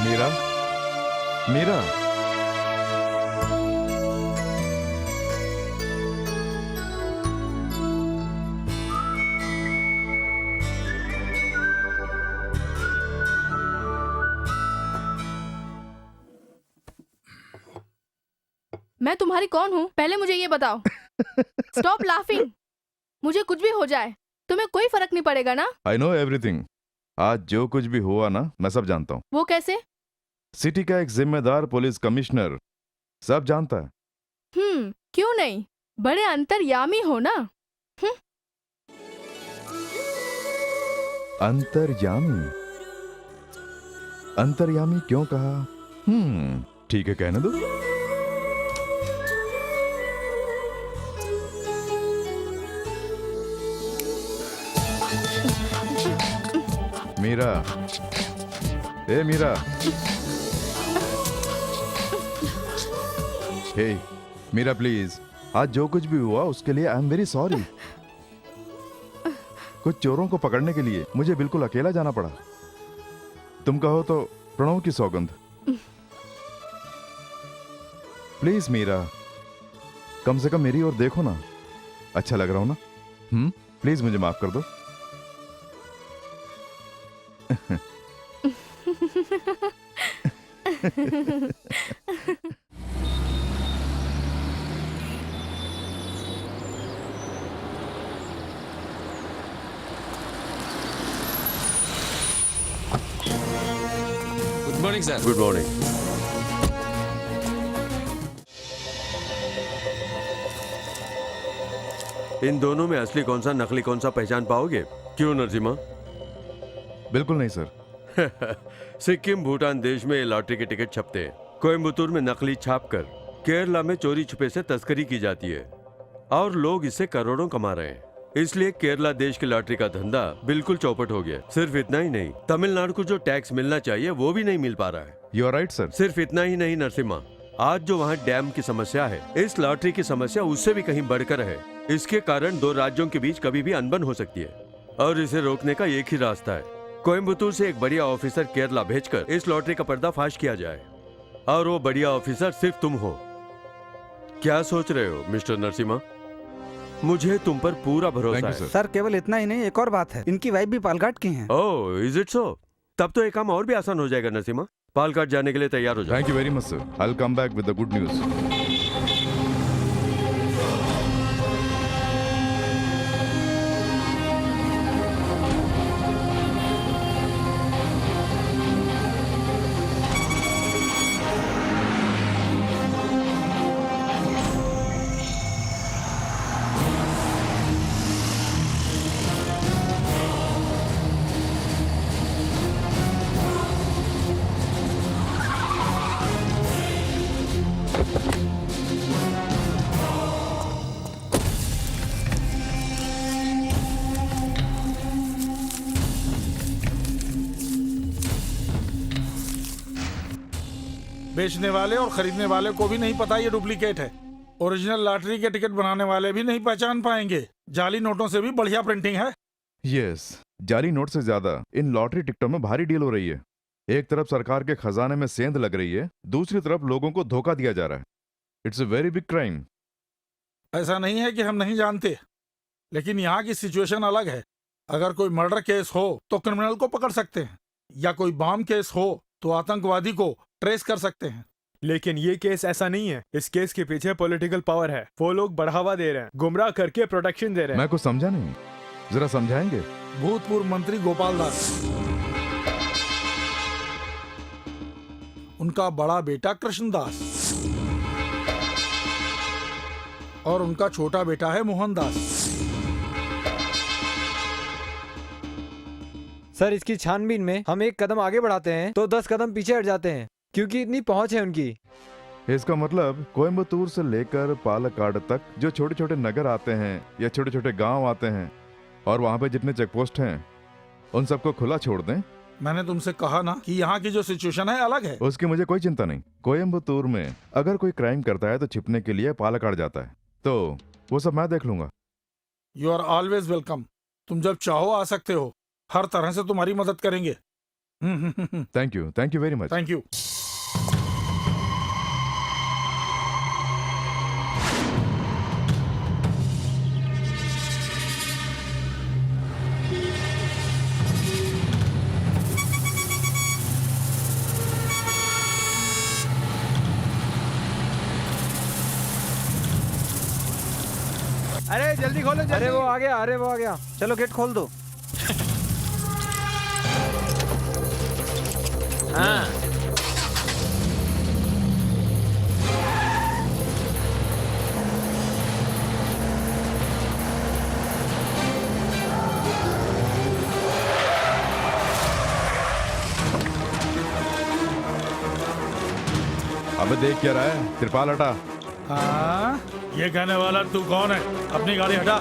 [SPEAKER 7] मीरा, मीरा,
[SPEAKER 4] मैं तुम्हारी कौन हूँ पहले मुझे ये बताओ। Stop laughing. मुझे कुछ भी हो जाए तुम्हें कोई फर्क नहीं पड़ेगा ना?
[SPEAKER 7] I know everything. आज जो कुछ भी हुआ ना, मैं सब जानता हूँ।
[SPEAKER 4] वो कैसे?
[SPEAKER 7] सिटी का एक जिम्मेदार पुलिस कमिश्नर सब जानता है।
[SPEAKER 4] क्यों नहीं, बड़े अंतर्यामी हो ना।
[SPEAKER 7] अंतर्यामी? अंतर्यामी क्यों कहा? ठीक है, कहने दो। मीरा, ए मीरा, हे मीरा प्लीज, आज जो कुछ भी हुआ उसके लिए आई एम वेरी सॉरी। कुछ चोरों को पकड़ने के लिए मुझे बिल्कुल अकेला जाना पड़ा। तुम कहो तो प्रणव की सौगंध। प्लीज मीरा, कम से कम मेरी ओर देखो ना। अच्छा लग रहा हूँ ना? प्लीज मुझे माफ कर दो।
[SPEAKER 9] Good morning sir.
[SPEAKER 2] Good morning. इन दोनों में असली कौन सा नकली कौन सा पहचान पाओगे? क्यों नरसिम्हा?
[SPEAKER 7] बिल्कुल नहीं सर।
[SPEAKER 2] सिक्किम भूटान देश में लॉटरी के टिकट छपते हैं। कोयम्बतूर में नकली छापकर केरला में चोरी छुपे से तस्करी की जाती है और लोग इससे करोड़ों कमा रहे हैं। इसलिए केरला देश की लॉटरी का धंधा बिल्कुल चौपट हो गया। सिर्फ इतना ही नहीं, तमिलनाडु को जो टैक्स मिलना चाहिए वो भी नहीं मिल पा रहा है।
[SPEAKER 7] You are right sir.
[SPEAKER 2] सिर्फ इतना ही नहीं नरसिम्हा, आज जो वहाँ डैम की समस्या है, इस लॉटरी की समस्या उससे भी कहीं बढ़कर है। इसके कारण दो राज्यों के बीच कभी भी अनबन हो सकती है और इसे रोकने का एक ही रास्ता है। कोयम्बतूर से एक बढ़िया ऑफिसर केरला भेजकर इस लॉटरी का पर्दाफाश किया जाए और वो बढ़िया ऑफिसर सिर्फ तुम हो। क्या सोच रहे हो मिस्टर नरसिम्हा? मुझे तुम पर पूरा भरोसा है।
[SPEAKER 8] सर केवल इतना ही नहीं, एक और बात है, इनकी वाइफ भी पालघाट की हैं।
[SPEAKER 2] ओह, इज इट सो? तब तो एक काम और भी आसान हो जाएगा नरसिम्हा। पालघाट जाने के लिए तैयार हो जाओ।
[SPEAKER 7] Thank you very much sir. I will come back with the good news.
[SPEAKER 6] बेचने वाले और खरीदने वाले को भी नहीं पता ये डुप्लीकेट है। ओरिजिनल लॉटरी के टिकट बनाने वाले भी नहीं पहचान पाएंगे। जाली नोटों से भी बढ़िया प्रिंटिंग है।
[SPEAKER 7] यस, जाली नोट से ज्यादा इन लॉटरी टिकटों में भारी डील हो रही है। एक तरफ सरकार के खजाने में सेंध लग रही है, दूसरी तरफ लोगों को धोखा दिया जा रहा है। It's a very big crime.
[SPEAKER 6] ऐसा नहीं है कि हम नहीं जानते, लेकिन यहाँ की सिचुएशन अलग है। अगर कोई मर्डर केस हो तो क्रिमिनल को पकड़ सकते हैं, या कोई बम केस हो तो आतंकवादी को ट्रेस कर सकते हैं।
[SPEAKER 5] लेकिन ये केस ऐसा नहीं है। इस केस के पीछे पॉलिटिकल पावर है। वो लोग बढ़ावा दे रहे हैं, गुमराह करके प्रोटेक्शन दे रहे हैं।
[SPEAKER 7] मैं कुछ समझा नहीं, जरा समझाएंगे?
[SPEAKER 6] भूतपूर्व मंत्री गोपाल दास, उनका बड़ा बेटा कृष्णदास और उनका छोटा बेटा है मोहनदास।
[SPEAKER 8] सर इसकी छानबीन में हम एक कदम आगे बढ़ाते हैं तो 10 कदम पीछे हट जाते हैं, क्योंकि इतनी पहुंच है उनकी।
[SPEAKER 7] इसका मतलब कोयम्बतूर से लेकर पालक्काड तक जो छोटे छोटे नगर आते हैं या छोटे छोटे गांव आते हैं और वहां पे जितने चेक पोस्ट हैं उन सबको खुला छोड़ दें।
[SPEAKER 6] मैंने तुमसे कहा ना कि यहाँ की जो सिचुएशन है अलग है।
[SPEAKER 7] उसकी मुझे कोई चिंता नहीं। कोयम्बतूर में अगर कोई क्राइम करता है तो छिपने के लिए पालक्काड जाता है, तो वो सब मैं देख लूंगा।
[SPEAKER 6] You are always welcome. तुम जब चाहो आ सकते हो, हर तरह से तुम्हारी मदद करेंगे।
[SPEAKER 7] Thank you very much.
[SPEAKER 6] Thank you.
[SPEAKER 8] अरे जल्दी खोलो जल्दी। अरे वो आ गया। चलो गेट खोल दो। हाँ।
[SPEAKER 7] अबे देख क्या रहा है? तिरपाल हटा।
[SPEAKER 6] हाँ, ये कहने वाला तू कौन है? अपनी गाड़ी हटा।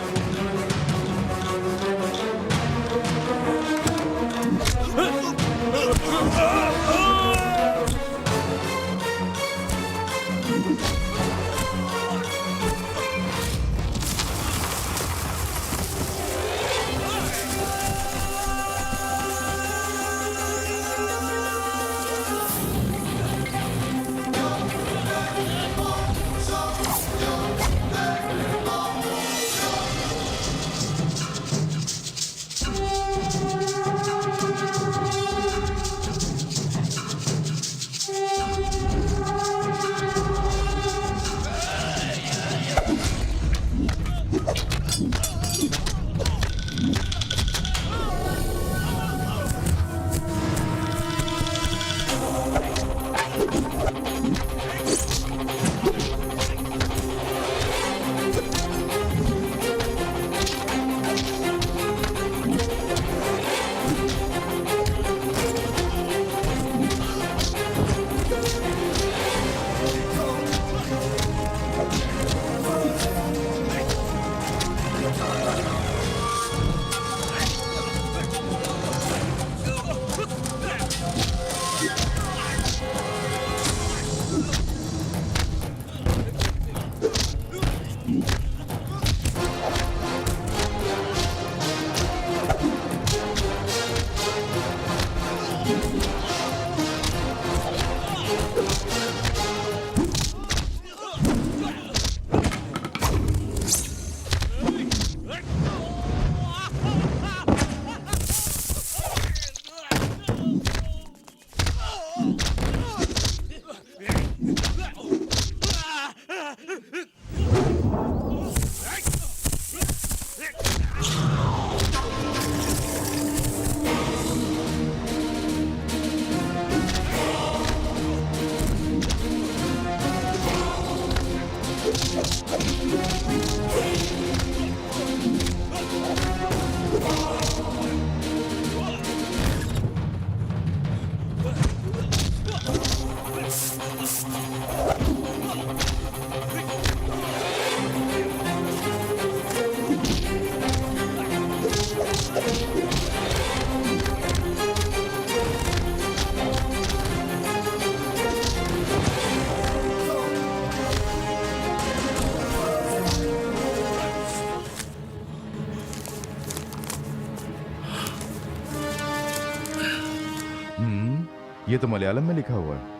[SPEAKER 7] ये तो मलयालम में लिखा हुआ है।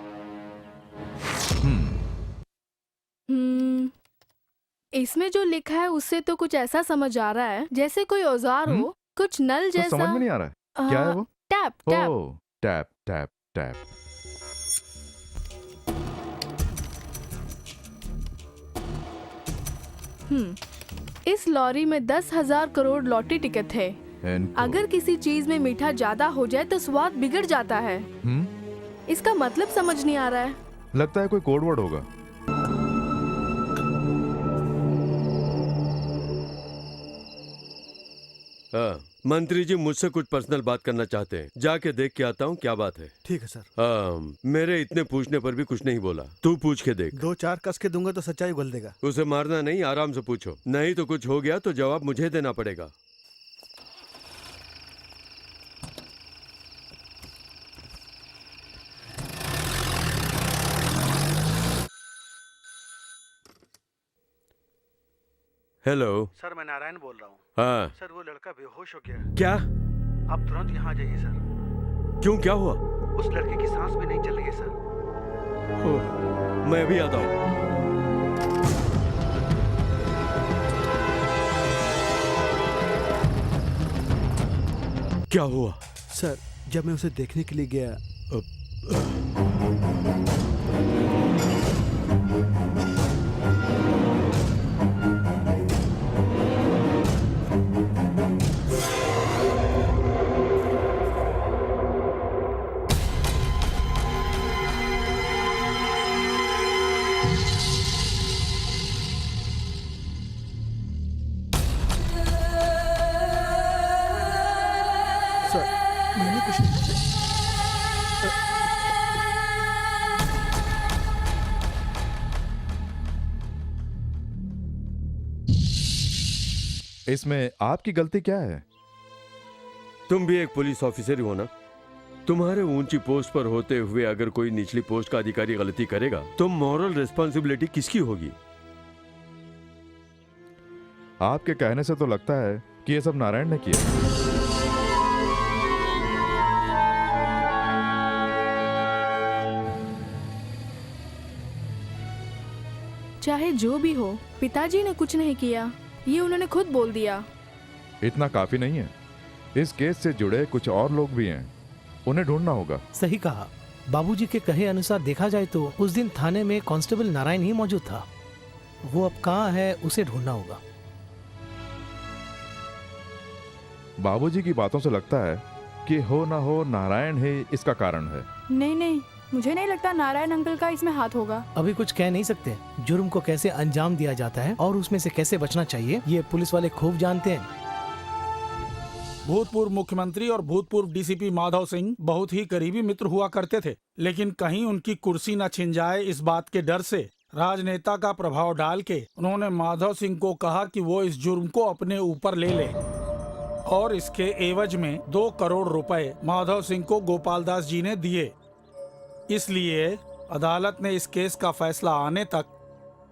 [SPEAKER 4] इसमें जो लिखा है उससे तो कुछ ऐसा समझ आ रहा है जैसे कोई औजार हो, कुछ नल
[SPEAKER 7] तो
[SPEAKER 4] जैसा।
[SPEAKER 7] समझ में नहीं आ रहा है, क्या है वो?
[SPEAKER 4] Tap tap.
[SPEAKER 7] Oh, tap tap tap.
[SPEAKER 4] इस लॉरी में 10,000 करोड़ लॉटरी टिकट थे। अगर किसी चीज में मीठा ज्यादा हो जाए तो स्वाद बिगड़ जाता है। इसका मतलब समझ नहीं आ रहा है।
[SPEAKER 7] लगता है कोई कोड वर्ड होगा।
[SPEAKER 2] हाँ, मंत्री जी मुझसे कुछ पर्सनल बात करना चाहते हैं। जाके देख के आता हूँ क्या बात है।
[SPEAKER 1] ठीक है सर।
[SPEAKER 2] मेरे इतने पूछने पर भी कुछ नहीं बोला। तू पूछ के देख।
[SPEAKER 1] 2-4 कस के दूंगा तो सच्चाई उगल देगा।
[SPEAKER 2] उसे मारना नहीं, आराम से पूछो, नहीं तो कुछ हो गया तो जवाब मुझे देना पड़ेगा। हेलो
[SPEAKER 1] सर, मैं नारायण बोल रहा हूँ।
[SPEAKER 2] हाँ
[SPEAKER 1] सर, वो लड़का बेहोश हो गया।
[SPEAKER 2] क्या?
[SPEAKER 1] आप तुरंत यहाँ जाइए सर।
[SPEAKER 2] क्यों, क्या हुआ?
[SPEAKER 1] उस लड़के की सांस भी नहीं चल रही है सर।
[SPEAKER 2] मैं अभी आता हूँ। क्या हुआ?
[SPEAKER 1] सर, जब मैं उसे देखने के लिए गया मैंने कुछ नहीं।
[SPEAKER 7] इसमें आपकी गलती क्या है?
[SPEAKER 2] तुम भी एक पुलिस ऑफिसर ही हो ना? तुम्हारे ऊंची पोस्ट पर होते हुए अगर कोई निचली पोस्ट का अधिकारी गलती करेगा तो मॉरल रिस्पॉन्सिबिलिटी किसकी होगी?
[SPEAKER 7] आपके कहने से तो लगता है कि ये सब नारायण ने किया।
[SPEAKER 4] चाहे जो भी हो, पिताजी ने कुछ नहीं किया, ये उन्होंने खुद बोल दिया।
[SPEAKER 7] इतना काफी नहीं है, इस केस से जुड़े कुछ और लोग भी हैं, उन्हें ढूंढना होगा।
[SPEAKER 10] सही कहा। बाबूजी के कहे अनुसार देखा जाए तो उस दिन थाने में कांस्टेबल नारायण ही मौजूद था। वो अब कहाँ है, उसे ढूंढना होगा।
[SPEAKER 7] बाबूजी की बातों से लगता है कि हो ना हो नारायण ही इसका कारण है।
[SPEAKER 9] नहीं नहीं, मुझे नहीं लगता नारायण अंकल का इसमें हाथ होगा।
[SPEAKER 10] अभी कुछ कह नहीं सकते। जुर्म को कैसे अंजाम दिया जाता है और उसमें से कैसे बचना चाहिए, ये पुलिस वाले खूब जानते हैं।
[SPEAKER 6] भूतपूर्व मुख्यमंत्री और भूतपूर्व डीसीपी माधव सिंह बहुत ही करीबी मित्र हुआ करते थे, लेकिन कहीं उनकी कुर्सी न छिन जाए इस बात के डर से राजनेता का प्रभाव डाल के उन्होंने माधव सिंह को कहा कि वो इस जुर्म को अपने ऊपर ले ले और इसके एवज में 2 करोड़ रुपए माधव सिंह को गोपाल दास जी ने दिए। इसलिए अदालत ने इस केस का फैसला आने तक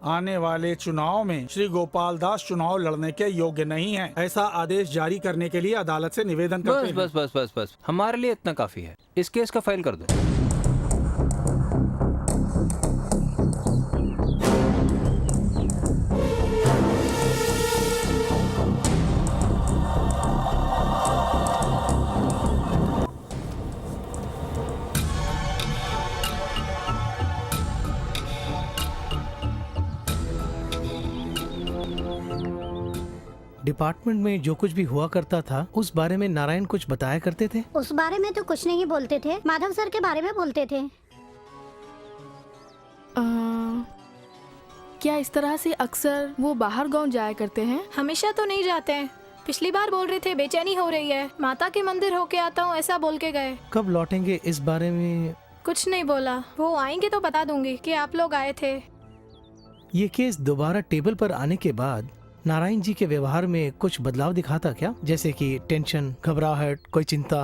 [SPEAKER 6] आने वाले चुनाव में श्री गोपाल दास चुनाव लड़ने के योग्य नहीं हैं, ऐसा आदेश जारी करने के लिए अदालत से निवेदन करते हैं।
[SPEAKER 8] बस बस बस बस, हमारे लिए इतना काफी है। इस केस का फाइल कर दो।
[SPEAKER 10] डिपार्टमेंट में जो कुछ भी हुआ करता था उस बारे में नारायण कुछ बताया करते थे।
[SPEAKER 12] उस बारे में तो कुछ नहीं बोलते थे, माधव सर के बारे में बोलते थे।
[SPEAKER 4] क्या इस तरह से अक्सर वो बाहर गांव जाया करते हैं?
[SPEAKER 3] हमेशा तो नहीं जाते हैं। पिछली बार बोल रहे थे बेचैनी हो रही है, माता के मंदिर होके आता हूँ, ऐसा बोल के गए।
[SPEAKER 10] कब लौटेंगे इस बारे में?
[SPEAKER 3] कुछ नहीं बोला। वो आएंगे तो बता दूंगी कि आप लोग आए थे।
[SPEAKER 10] ये केस दोबारा टेबल पर आने के बाद नारायण जी के व्यवहार में कुछ बदलाव दिखाता क्या, जैसे कि टेंशन, घबराहट, कोई चिंता?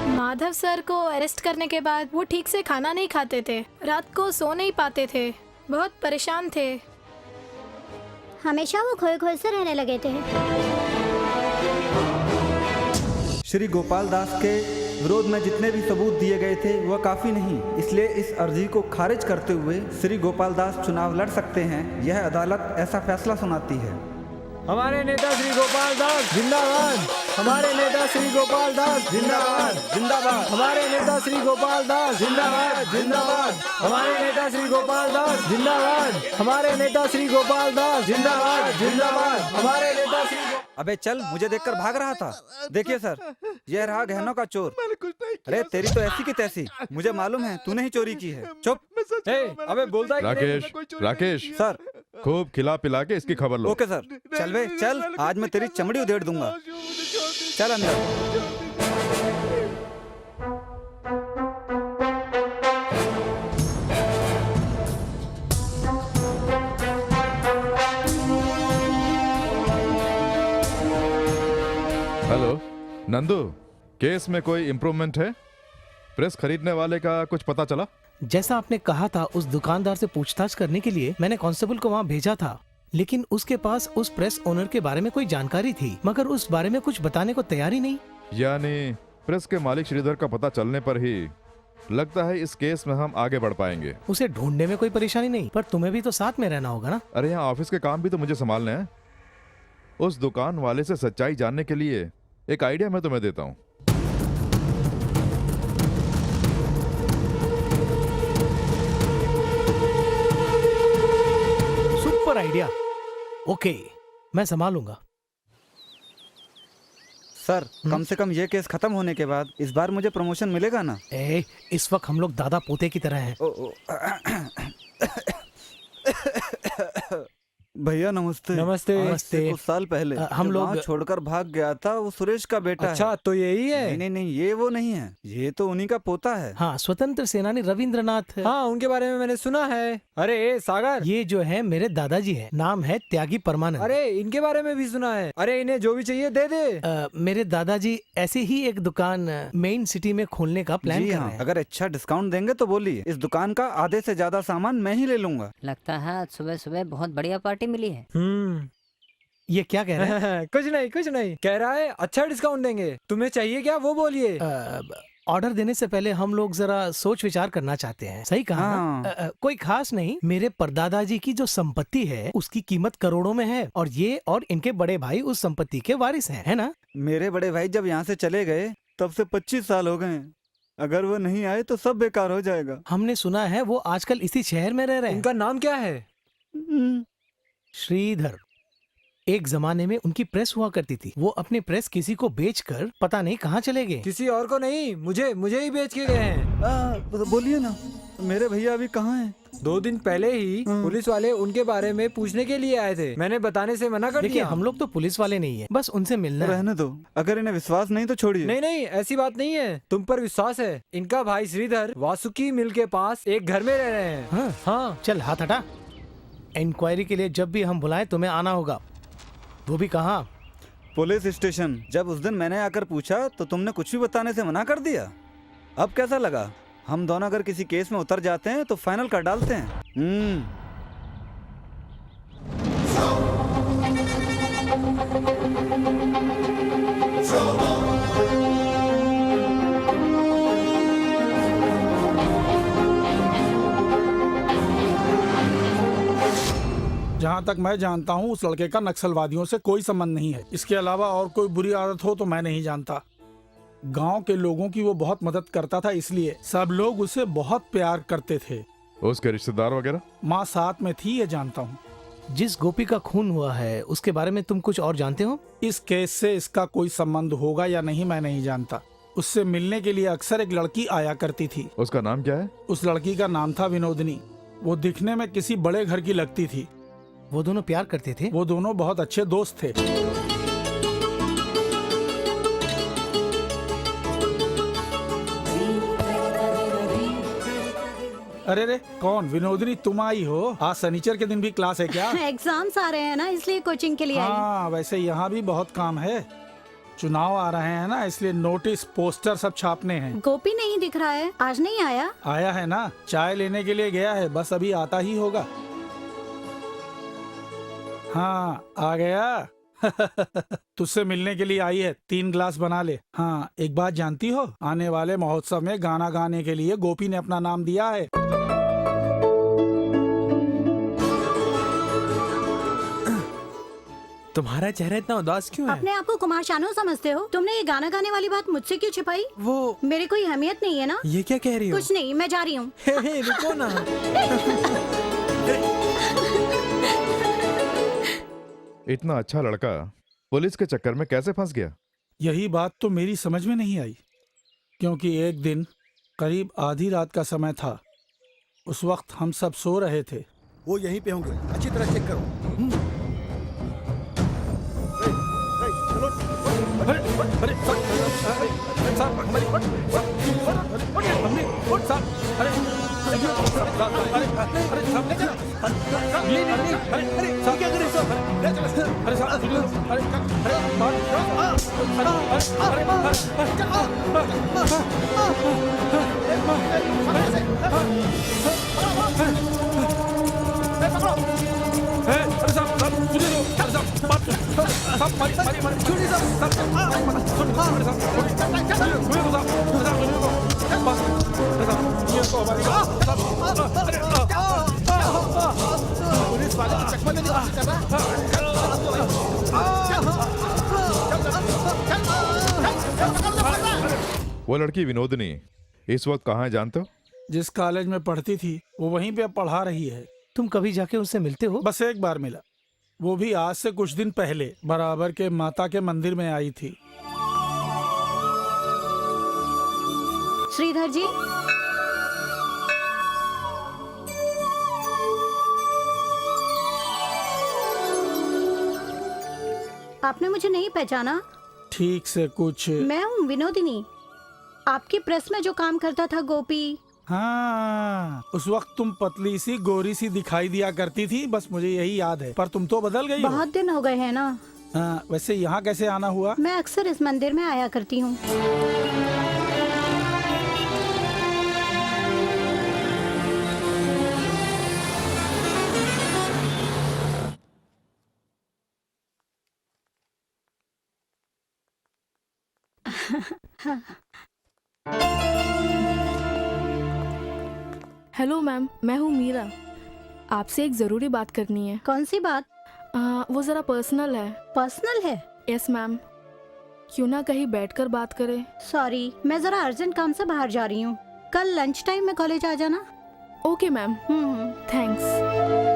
[SPEAKER 3] माधव सर को अरेस्ट करने के बाद वो ठीक से खाना नहीं खाते थे, रात को सो नहीं पाते थे, बहुत परेशान थे।
[SPEAKER 12] हमेशा वो खोए खोए से रहने लगे थे।
[SPEAKER 8] श्री गोपाल दास के विरोध में जितने भी सबूत दिए गए थे वह काफी नहीं, इसलिए इस अर्जी को खारिज करते हुए श्री गोपाल दास चुनाव लड़ सकते हैं। यह अदालत ऐसा फैसला सुनाती है। हमारे नेता श्री गोपाल दास जिंदाबाद। हमारे नेता श्री गोपाल दास जिंदाबाद जिंदाबाद। हमारे नेता श्री गोपाल दास जिंदाबाद जिंदाबाद। हमारे नेता श्री गोपाल दास जिंदाबाद। हमारे नेता श्री गोपाल दास जिंदाबाद जिंदाबाद। हमारे नेता श्री अबे चल, मुझे देखकर भाग रहा था। देखिए सर, यह रहा गहनों का चोर। अरे तेरी तो ऐसी की तैसी, मुझे मालूम है तूने ही चोरी की है। चुप। अबे बोलता है
[SPEAKER 7] राकेश, राकेश
[SPEAKER 8] सर।
[SPEAKER 7] खूब खिला पिला के इसकी खबर लो।
[SPEAKER 8] Okay sir. चल बे चल, आज मैं तेरी चमड़ी उधेड़ दूंगा। चल अंदर।
[SPEAKER 7] हेलो नंदू, केस में कोई इम्प्रूवमेंट है? प्रेस खरीदने वाले का कुछ पता चला?
[SPEAKER 10] जैसा आपने कहा था, उस दुकानदार से पूछताछ करने के लिए मैंने कांस्टेबल को वहाँ भेजा था, लेकिन उसके पास उस प्रेस ओनर के बारे में कोई जानकारी थी, मगर उस बारे में कुछ बताने को तैयार ही नहीं।
[SPEAKER 7] यानी प्रेस के मालिक श्रीधर का पता चलने पर ही लगता है इस केस में हम आगे बढ़ पाएंगे।
[SPEAKER 10] उसे ढूंढने में कोई परेशानी नहीं, पर तुम्हें भी तो साथ में रहना होगा ना।
[SPEAKER 7] अरे यहाँ ऑफिस के काम भी तो मुझे संभालने हैं। उस दुकान वाले से सच्चाई जानने के लिए एक आइडिया मैं तुम्हें देता हूँ।
[SPEAKER 10] Super idea. ओके, मैं संभालूंगा।
[SPEAKER 8] सर, कम से कम ये केस खत्म होने के बाद इस बार मुझे प्रमोशन मिलेगा ना?
[SPEAKER 10] इस वक्त हम लोग दादा पोते की तरह हैं।
[SPEAKER 8] भैया नमस्ते।
[SPEAKER 10] नमस्ते।
[SPEAKER 8] नमस्ते। कुछ साल पहले
[SPEAKER 10] हम लोग
[SPEAKER 8] वहाँ छोड़कर भाग गया था, वो सुरेश का बेटा
[SPEAKER 10] अच्छा,
[SPEAKER 8] है।
[SPEAKER 10] तो यही है?
[SPEAKER 8] नहीं नहीं नहीं, ये वो नहीं है, ये तो उन्हीं का पोता है।
[SPEAKER 10] हाँ, स्वतंत्र सेनानी रविंद्रनाथ।
[SPEAKER 8] हाँ, उनके बारे में मैंने सुना है। अरे सागर,
[SPEAKER 10] ये जो है मेरे दादाजी हैं, नाम है त्यागी परमानंद।
[SPEAKER 8] अरे इनके बारे में भी सुना है। अरे इन्हें जो भी चाहिए दे दे।
[SPEAKER 10] मेरे दादाजी ऐसे ही एक दुकान मेन सिटी में खोलने का प्लान कर रहे हैं।
[SPEAKER 8] अगर अच्छा डिस्काउंट देंगे तो बोलिए, इस दुकान का आधे से ज्यादा सामान मैं ही ले लूंगा।
[SPEAKER 13] लगता है आज सुबह सुबह बहुत बढ़िया पार्टी मिली है।
[SPEAKER 10] ये क्या कह रहे हैं?
[SPEAKER 8] कुछ नहीं कह रहा है अच्छा डिस्काउंट देंगे। तुम्हें चाहिए क्या वो बोलिए।
[SPEAKER 10] ऑर्डर देने से पहले हम लोग जरा सोच विचार करना चाहते हैं। सही कहा ना? कोई खास नहीं, मेरे परदादाजी की जो संपत्ति है उसकी कीमत करोड़ों में है, और ये और इनके बड़े भाई उस संपत्ति के वारिस हैं, है ना?
[SPEAKER 8] मेरे बड़े भाई जब यहाँ से चले गए तब से 25 साल हो गए। अगर वो नहीं आए तो सब बेकार हो जाएगा।
[SPEAKER 10] हमने सुना है वो आजकल इसी शहर में रह रहे हैं।
[SPEAKER 8] उनका नाम क्या है?
[SPEAKER 10] श्रीधर। एक जमाने में उनकी प्रेस हुआ करती थी, वो अपनी प्रेस किसी को बेचकर पता नहीं कहाँ चले गए।
[SPEAKER 8] किसी और को नहीं, मुझे ही बेच के गए हैं। बोलिए ना, मेरे भैया अभी कहाँ हैं? 2 दिन पहले ही पुलिस वाले उनके बारे में पूछने के लिए आए थे। मैंने बताने से मना कर दिया।
[SPEAKER 10] देखिए, हम लोग तो पुलिस वाले नहीं है, बस उनसे मिलना है।
[SPEAKER 8] रहने दो, अगर इन्हें विश्वास नहीं तो छोड़िए। नहीं, ऐसी बात नहीं है, तुम पर विश्वास है। इनका भाई श्रीधर वासुकी मिल के पास एक घर में रह रहे हैं।
[SPEAKER 10] हाँ, चल हाथ हटा। इंक्वायरी के लिए जब भी हम बुलाएं तुम्हें आना होगा। वो भी कहाँ?
[SPEAKER 8] Police station. जब उस दिन मैंने आकर पूछा तो तुमने कुछ भी बताने से मना कर दिया। अब कैसा लगा? हम दोनों अगर किसी केस में उतर जाते हैं तो फाइनल कर डालते हैं।
[SPEAKER 6] जहाँ तक मैं जानता हूँ उस लड़के का नक्सलवादियों से कोई संबंध नहीं है। इसके अलावा और कोई बुरी आदत हो तो मैं नहीं जानता। गांव के लोगों की वो बहुत मदद करता था, इसलिए सब लोग उसे बहुत प्यार करते थे।
[SPEAKER 7] उसके रिश्तेदार वगैरह?
[SPEAKER 6] माँ साथ में थी, ये जानता हूँ।
[SPEAKER 10] जिस गोपी का खून हुआ है उसके बारे में तुम कुछ और जानते हो?
[SPEAKER 6] इस केस से इसका कोई संबंध होगा या नहीं मैं नहीं जानता। उससे मिलने के लिए अक्सर एक लड़की आया करती थी।
[SPEAKER 7] उसका नाम क्या है? उस
[SPEAKER 6] लड़की का नाम था विनोदनी। वो दिखने में किसी बड़े घर की लगती थी।
[SPEAKER 10] वो दोनों प्यार करते थे?
[SPEAKER 6] वो दोनों बहुत अच्छे दोस्त थे। अरे रे, कौन? विनोदनी तुम आई हो? आज शनिचर के दिन भी क्लास है क्या?
[SPEAKER 12] एग्जाम्स आ रहे हैं ना, इसलिए कोचिंग के लिए आई।
[SPEAKER 6] हाँ, वैसे यहाँ भी बहुत काम है। चुनाव आ रहे हैं ना, इसलिए नोटिस पोस्टर सब छापने हैं।
[SPEAKER 12] गोपी नहीं दिख रहा है, आज नहीं आया?
[SPEAKER 6] आया है ना, चाय लेने के लिए गया है, बस अभी आता ही होगा। हाँ, आ गया। तुझसे मिलने के लिए आई है, 3 ग्लास बना ले। हाँ, एक बात जानती हो, आने वाले महोत्सव में गाना गाने के लिए गोपी ने अपना नाम दिया है।
[SPEAKER 10] तुम्हारा चेहरा इतना उदास क्यों है?
[SPEAKER 12] अपने आप को कुमार शानू समझते हो? तुमने ये गाना गाने वाली बात मुझसे क्यों छिपाई?
[SPEAKER 10] वो
[SPEAKER 12] मेरी कोई अहमियत नहीं है ना?
[SPEAKER 10] ये क्या कह रही हो?
[SPEAKER 12] कुछ नहीं, मैं जा रही हूँ।
[SPEAKER 10] रुको ना।
[SPEAKER 7] इतना अच्छा लड़का पुलिस के चक्कर में कैसे फंस गया?
[SPEAKER 6] यही बात तो मेरी समझ में नहीं आई, क्योंकि एक दिन करीब आधी रात का समय था। उस वक्त हम सब सो रहे थे।
[SPEAKER 1] वो यहीं पे होंगे, अच्छी तरह चेक करो।
[SPEAKER 7] वो लड़की विनोदनी इस वक्त कहाँ है जानते हो?
[SPEAKER 6] जिस कॉलेज में पढ़ती थी वो वहीं पे पढ़ा रही है।
[SPEAKER 10] तुम कभी जाके उससे मिलते हो?
[SPEAKER 6] बस एक बार मिला, वो भी आज से कुछ दिन पहले बराबर के माता के मंदिर में आई थी।
[SPEAKER 12] श्रीधर जी, आपने मुझे नहीं पहचाना?
[SPEAKER 6] ठीक से कुछ।
[SPEAKER 12] मैं हूँ विनोदिनी, आपकी प्रेस में जो काम करता था गोपी।
[SPEAKER 6] हाँ, उस वक्त तुम पतली सी गोरी सी दिखाई दिया करती थी, बस मुझे यही याद है। पर तुम तो बदल गई हो।
[SPEAKER 12] बहुत दिन हो गए हैं ना।
[SPEAKER 6] हाँ, वैसे यहाँ कैसे आना हुआ?
[SPEAKER 12] मैं अक्सर इस मंदिर में आया करती हूँ।
[SPEAKER 4] हेलो मैम, मैं हूँ मीरा। आपसे एक ज़रूरी बात करनी है।
[SPEAKER 12] कौन सी बात?
[SPEAKER 4] वो ज़रा पर्सनल है।
[SPEAKER 12] पर्सनल है?
[SPEAKER 4] Yes ma'am. क्यों ना कहीं बैठकर बात करें?
[SPEAKER 12] सॉरी, मैं ज़रा अर्जेंट काम से बाहर जा रही हूँ। कल लंच टाइम में कॉलेज आ जाना।
[SPEAKER 4] Okay ma'am, thanks.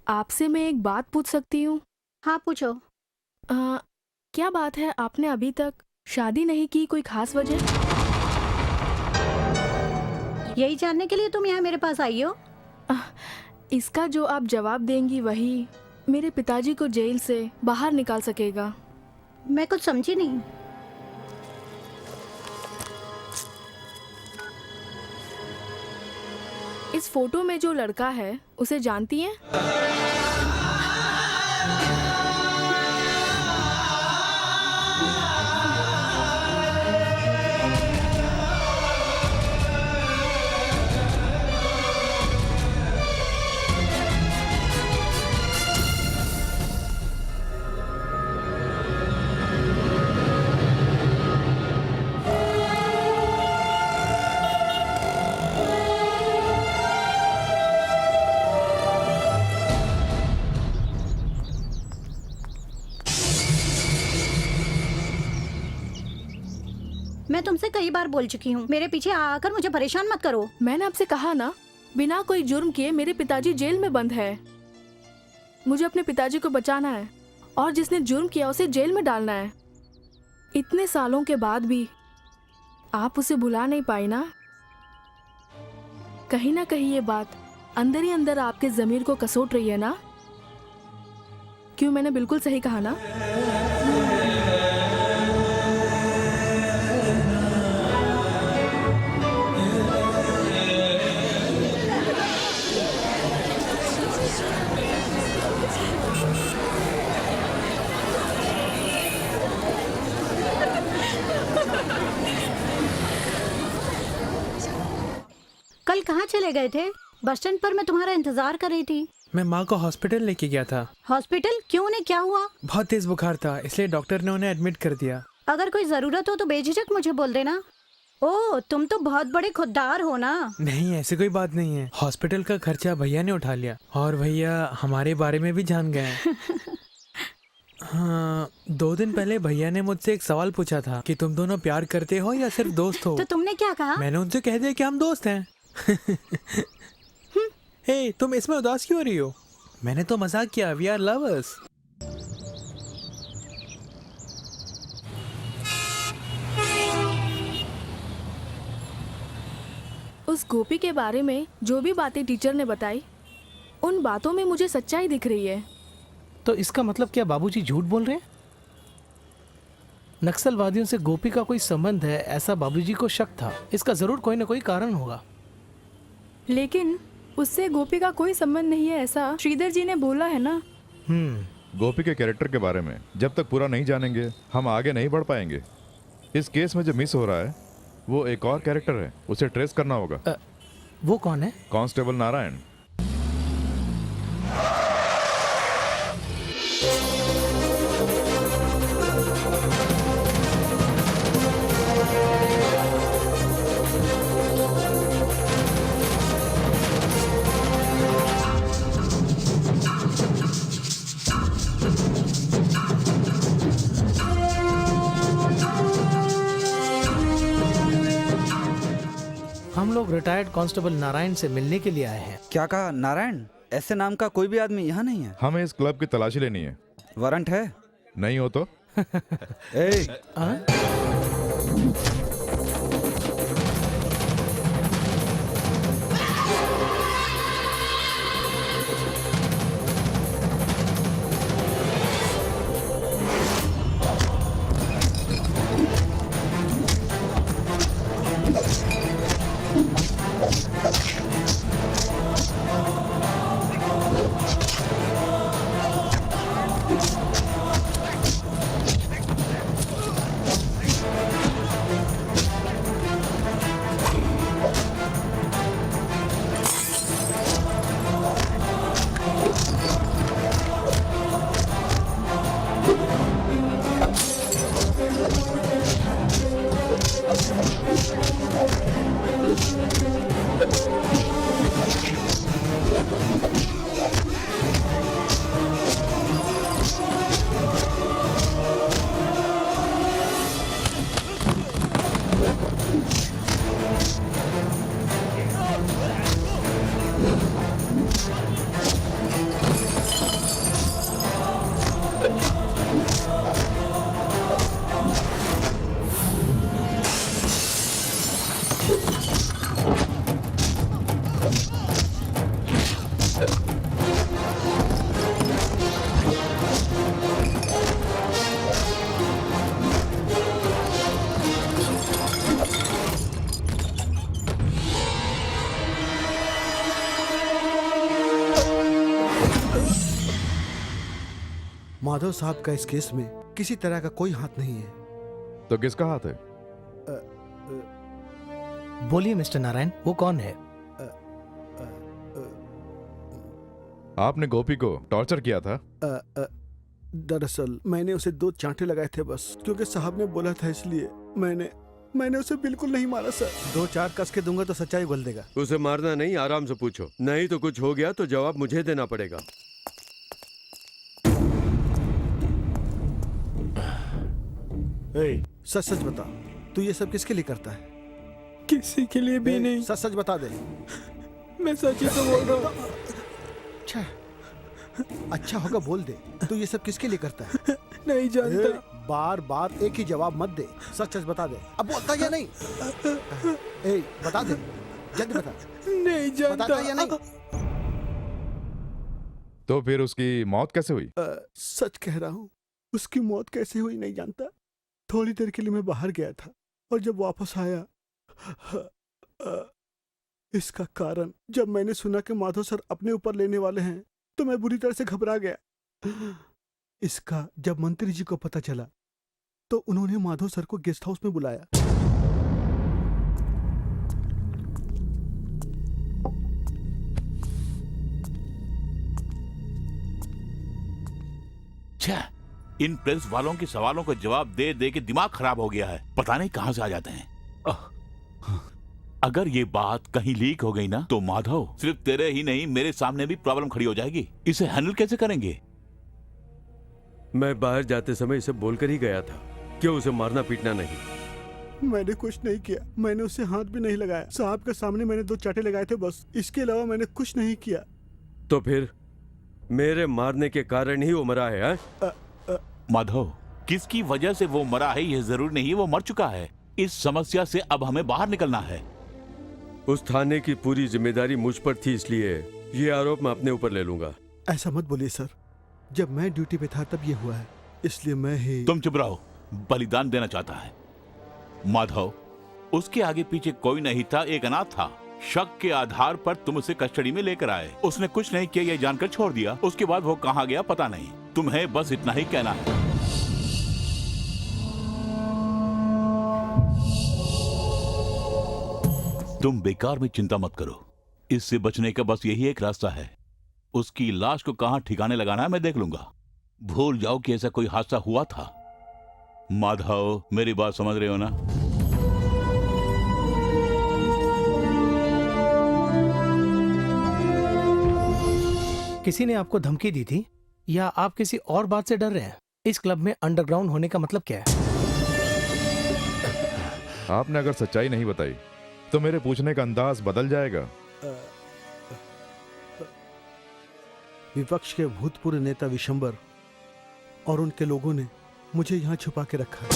[SPEAKER 4] आपसे मैं एक बात पूछ सकती हूँ?
[SPEAKER 12] हाँ, पूछो।
[SPEAKER 4] क्या बात है, आपने अभी तक शादी नहीं की? कोई खास वजह?
[SPEAKER 12] यही जानने के लिए तुम यहाँ मेरे पास आई हो?
[SPEAKER 4] इसका जो आप जवाब देंगी वही मेरे पिताजी को जेल से बाहर निकाल सकेगा।
[SPEAKER 12] मैं कुछ समझी नहीं।
[SPEAKER 4] इस फोटो में जो लड़का है उसे जानती हैं?
[SPEAKER 12] मैं तुमसे कई बार बोल चुकी हूँ, मेरे पीछे आकर मुझे परेशान मत करो।
[SPEAKER 4] मैंने आपसे कहा ना, बिना कोई जुर्म किए मेरे पिताजी जेल में बंद है। मुझे अपने पिताजी को बचाना है और जिसने जुर्म किया उसे जेल में डालना है। इतने सालों के बाद भी आप उसे भुला नहीं पाई ना? कहीं ना कहीं ये बात अंदर ही अंदर आपके ज़मीर को कसोट रही है ना? क्यों, मैंने बिल्कुल सही कहा ना?
[SPEAKER 12] कल कहाँ चले गए थे? बस स्टैंड पर मैं तुम्हारा इंतजार कर रही थी।
[SPEAKER 5] मैं माँ को हॉस्पिटल लेके गया था।
[SPEAKER 12] हॉस्पिटल क्यों? उन्हें क्या हुआ?
[SPEAKER 5] बहुत तेज बुखार था, इसलिए डॉक्टर ने उन्हें एडमिट कर दिया।
[SPEAKER 12] अगर कोई जरूरत हो तो बेझिझक मुझे बोल देना। ओह, तुम तो बहुत बड़े खुददार हो ना।
[SPEAKER 5] नहीं, ऐसी कोई बात नहीं है। हॉस्पिटल का खर्चा भैया ने उठा लिया और भैया हमारे बारे में भी जान गए। हाँ, 2 दिन पहले भैया ने मुझसे एक सवाल पूछा था कि तुम दोनों प्यार करते हो या सिर्फ दोस्त हो?
[SPEAKER 12] तो तुमने क्या कहा?
[SPEAKER 5] मैंने उनसे कह दिया कि हम दोस्त हैं। हे, तुम इसमें उदास क्यों हो रही हो? मैंने तो मजाक किया, वी आर लवर्स।
[SPEAKER 4] उस गोपी के बारे में जो भी बातें टीचर ने बताई, उन बातों में मुझे सच्चाई दिख रही है।
[SPEAKER 10] तो इसका मतलब क्या बाबूजी झूठ बोल रहे हैं? नक्सलवादियों से गोपी का कोई संबंध है, ऐसा बाबूजी को शक था। इसका जरूर कोई ना कोई कारण होगा।
[SPEAKER 9] लेकिन उससे गोपी का कोई संबंध नहीं है, ऐसा श्रीधर जी ने बोला है ना।
[SPEAKER 7] गोपी के कैरेक्टर के बारे में जब तक पूरा नहीं जानेंगे हम आगे नहीं बढ़ पाएंगे। इस केस में जो मिस हो रहा है वो एक और कैरेक्टर है, उसे ट्रेस करना होगा।
[SPEAKER 10] वो कौन है?
[SPEAKER 7] कांस्टेबल नारायण।
[SPEAKER 10] हम लोग रिटायर्ड कांस्टेबल नारायण से मिलने के लिए आए हैं।
[SPEAKER 8] क्या कहा? नारायण? ऐसे नाम का कोई भी आदमी यहाँ नहीं है।
[SPEAKER 7] हमें इस क्लब की तलाशी लेनी है।
[SPEAKER 8] वारंट है?
[SPEAKER 7] नहीं हो तो
[SPEAKER 1] माधव साहब का इस केस में किसी तरह का कोई हाथ नहीं है।
[SPEAKER 7] तो किसका हाथ है?
[SPEAKER 10] बोलिए मिस्टर नारायण, वो कौन है?
[SPEAKER 7] आपने गोपी को टॉर्चर किया था?
[SPEAKER 1] दरअसल मैंने उसे 2 चांटे लगाए थे बस, क्योंकि साहब ने बोला था, इसलिए मैंने उसे बिल्कुल नहीं मारा सर। 2-4 कस के दूंगा तो सच्चाई बोल देगा।
[SPEAKER 2] उसे मारना नहीं, आराम से पूछो, नहीं तो कुछ हो गया तो जवाब मुझे देना पड़ेगा।
[SPEAKER 1] सच सच बता, तू ये सब किसके लिए करता है?
[SPEAKER 5] किसी के लिए भी नहीं।
[SPEAKER 1] सच सच बता दे।
[SPEAKER 5] मैं सच ही तो बोल रहा हूँ।
[SPEAKER 1] अच्छा होगा बोल दे, तू ये सब किसके लिए करता है?
[SPEAKER 5] नहीं जानता।
[SPEAKER 1] बार बार एक ही जवाब मत दे, सच सच बता दे। अब बोलता या नहीं? ए, बता दे, जल्दी बता।
[SPEAKER 5] नहीं जानता।
[SPEAKER 1] बताता या नहीं?
[SPEAKER 7] तो फिर उसकी मौत कैसे हुई?
[SPEAKER 1] सच कह रहा हूँ, उसकी मौत कैसे हुई नहीं जानता। थोड़ी देर के लिए मैं बाहर गया था और जब वापस आया, इसका कारण जब मैंने सुना कि माधव सर अपने ऊपर लेने वाले हैं तो मैं बुरी तरह से घबरा गया। इसका जब मंत्री जी को पता चला तो उन्होंने माधव सर को गेस्ट हाउस में बुलाया।
[SPEAKER 14] इन प्रेस वालों के सवालों का जवाब दे दे के दिमाग खराब हो गया है, पता नहीं कहां से आ जाते हैं। अगर ये बात कहीं लीक हो गई ना तो माधव, सिर्फ तेरे ही नहीं मेरे सामने भी प्रॉब्लम खड़ी हो जाएगी। इसे हैंडल कैसे करेंगे?
[SPEAKER 2] मैं बाहर जाते समय इसे बोलकर ही गया था कि उसे मारना पीटना नहीं।
[SPEAKER 1] मैंने कुछ नहीं किया, मैंने उसे हाथ भी नहीं लगाया। साहब के सामने मैंने 2 चाटे लगाए थे बस, इसके अलावा मैंने कुछ नहीं किया।
[SPEAKER 2] तो फिर मेरे मारने के कारण ही वो मरा है?
[SPEAKER 14] माधव, किसकी वजह से वो मरा है ये जरूरी नहीं, वो मर चुका है। इस समस्या से अब हमें बाहर निकलना है।
[SPEAKER 2] उस थाने की पूरी जिम्मेदारी मुझ पर थी, इसलिए ये आरोप मैं अपने ऊपर ले लूंगा।
[SPEAKER 1] ऐसा मत बोलिए सर, जब मैं ड्यूटी पे था तब ये हुआ है, इसलिए मैं ही।
[SPEAKER 14] तुम चुप रहो, बलिदान देना चाहता है। माधव, उसके आगे पीछे कोई नहीं था, एक अनाथ था। शक के आधार पर तुम उसे कस्टडी में लेकर आए। उसने कुछ नहीं किया, ये जानकर छोड़ दिया। उसके बाद वो कहां गया पता नहीं। तुम्हें बस इतना ही कहना है। तुम बेकार में चिंता मत करो, इससे बचने का बस यही एक रास्ता है। उसकी लाश को कहां ठिकाने लगाना है मैं देख लूंगा। भूल जाओ कि ऐसा कोई हादसा हुआ था। माधव, मेरी बात समझ रहे हो ना?
[SPEAKER 10] किसी ने आपको धमकी दी थी या आप किसी और बात से डर रहे हैं? इस क्लब में अंडरग्राउंड होने का मतलब क्या है?
[SPEAKER 7] आपने अगर सच्चाई नहीं बताई तो मेरे पूछने का अंदाज बदल जाएगा।
[SPEAKER 1] विपक्ष के भूतपूर्व नेता विशंबर और उनके लोगों ने मुझे यहाँ छुपा के रखा है।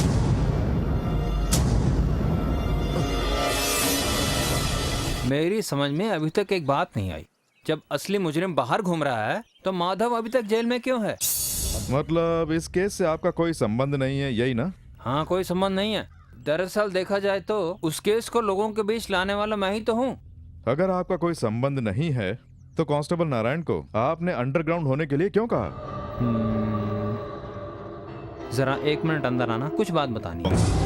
[SPEAKER 15] मेरी समझ में अभी तक एक बात नहीं आई। जब असली मुजरिम बाहर घूम रहा है तो माधव अभी तक जेल में क्यों है?
[SPEAKER 7] मतलब इस केस से आपका कोई संबंध नहीं है, यही ना?
[SPEAKER 15] हाँ, कोई संबंध नहीं है। दरअसल देखा जाए तो उस केस को लोगों के बीच लाने वाला मैं ही तो हूँ।
[SPEAKER 7] अगर आपका कोई संबंध नहीं है तो कांस्टेबल नारायण को आपने अंडरग्राउंड होने के लिए क्यों कहा?
[SPEAKER 15] जरा 1 मिनट अंदर आना, कुछ बात बतानी है।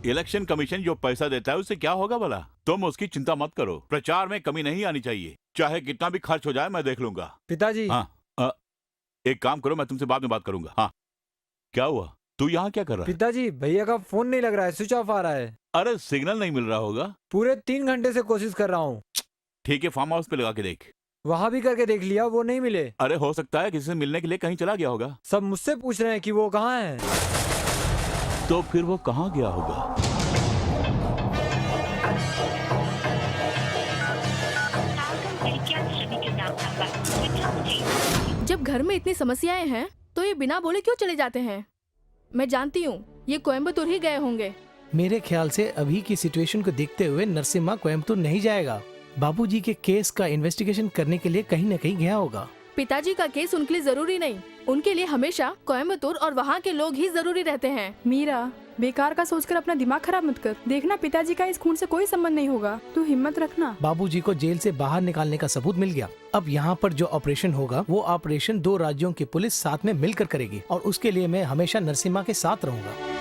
[SPEAKER 14] इलेक्शन कमीशन जो पैसा देता है उससे क्या होगा भला? तुम उसकी चिंता मत करो, प्रचार में कमी नहीं आनी चाहिए। चाहे कितना भी खर्च हो जाए मैं देख लूंगा।
[SPEAKER 5] पिताजी।
[SPEAKER 14] हाँ, एक काम करो, मैं तुमसे बाद में बात करूंगा। हाँ, क्या हुआ? तू यहाँ क्या कर रहा है?
[SPEAKER 5] पिताजी, भैया का फोन नहीं लग रहा है, स्विच ऑफ आ रहा है।
[SPEAKER 14] अरे सिग्नल नहीं मिल रहा होगा।
[SPEAKER 5] पूरे 3 घंटे से कोशिश कर रहा हूँ।
[SPEAKER 14] ठीक है, फार्म हाउस पे लगा के देख।
[SPEAKER 5] वहाँ भी करके देख लिया, वो नहीं मिले।
[SPEAKER 14] अरे हो सकता है किसी से मिलने के लिए कहीं चला गया होगा।
[SPEAKER 5] सब मुझसे पूछ रहे हैं कि वो कहाँ है।
[SPEAKER 14] तो फिर वो कहाँ गया होगा?
[SPEAKER 4] जब घर में इतनी समस्याएं हैं तो ये बिना बोले क्यों चले जाते हैं? मैं जानती हूँ ये कोयम्बतूर ही गए होंगे।
[SPEAKER 10] मेरे ख्याल से अभी की सिचुएशन को देखते हुए नरसिम्हा कोयम्बतूर नहीं जाएगा। बाबूजी के केस का इन्वेस्टिगेशन करने के लिए कहीं न कहीं गया होगा।
[SPEAKER 4] पिताजी का केस उनके लिए जरूरी नहीं, उनके लिए हमेशा कोयम्बतूर और वहाँ के लोग ही जरूरी रहते हैं।
[SPEAKER 9] मीरा, बेकार का सोचकर अपना दिमाग खराब मत कर। देखना, पिताजी का इस खून से कोई संबंध नहीं होगा। तू हिम्मत रखना।
[SPEAKER 10] बाबूजी को जेल से बाहर निकालने का सबूत मिल गया। अब यहाँ पर जो ऑपरेशन होगा वो ऑपरेशन 2 राज्यों की पुलिस साथ में मिलकर करेगी और उसके लिए मैं हमेशा नरसिम्हा के साथ रहूंगा।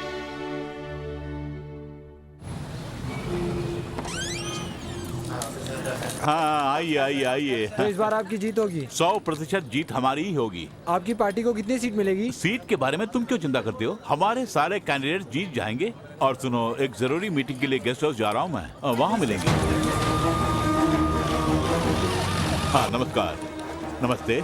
[SPEAKER 14] हाँ, आइए आइए आइए।
[SPEAKER 5] तो इस बार आपकी जीत होगी।
[SPEAKER 14] 100% जीत हमारी ही होगी।
[SPEAKER 5] आपकी पार्टी को कितनी सीट मिलेगी?
[SPEAKER 14] सीट के बारे में तुम क्यों चिंता करते हो? हमारे सारे कैंडिडेट जीत जाएंगे। और सुनो, एक जरूरी मीटिंग के लिए गेस्ट हाउस जा रहा हूँ मैं, वहाँ मिलेंगे। हाँ, नमस्कार। नमस्ते।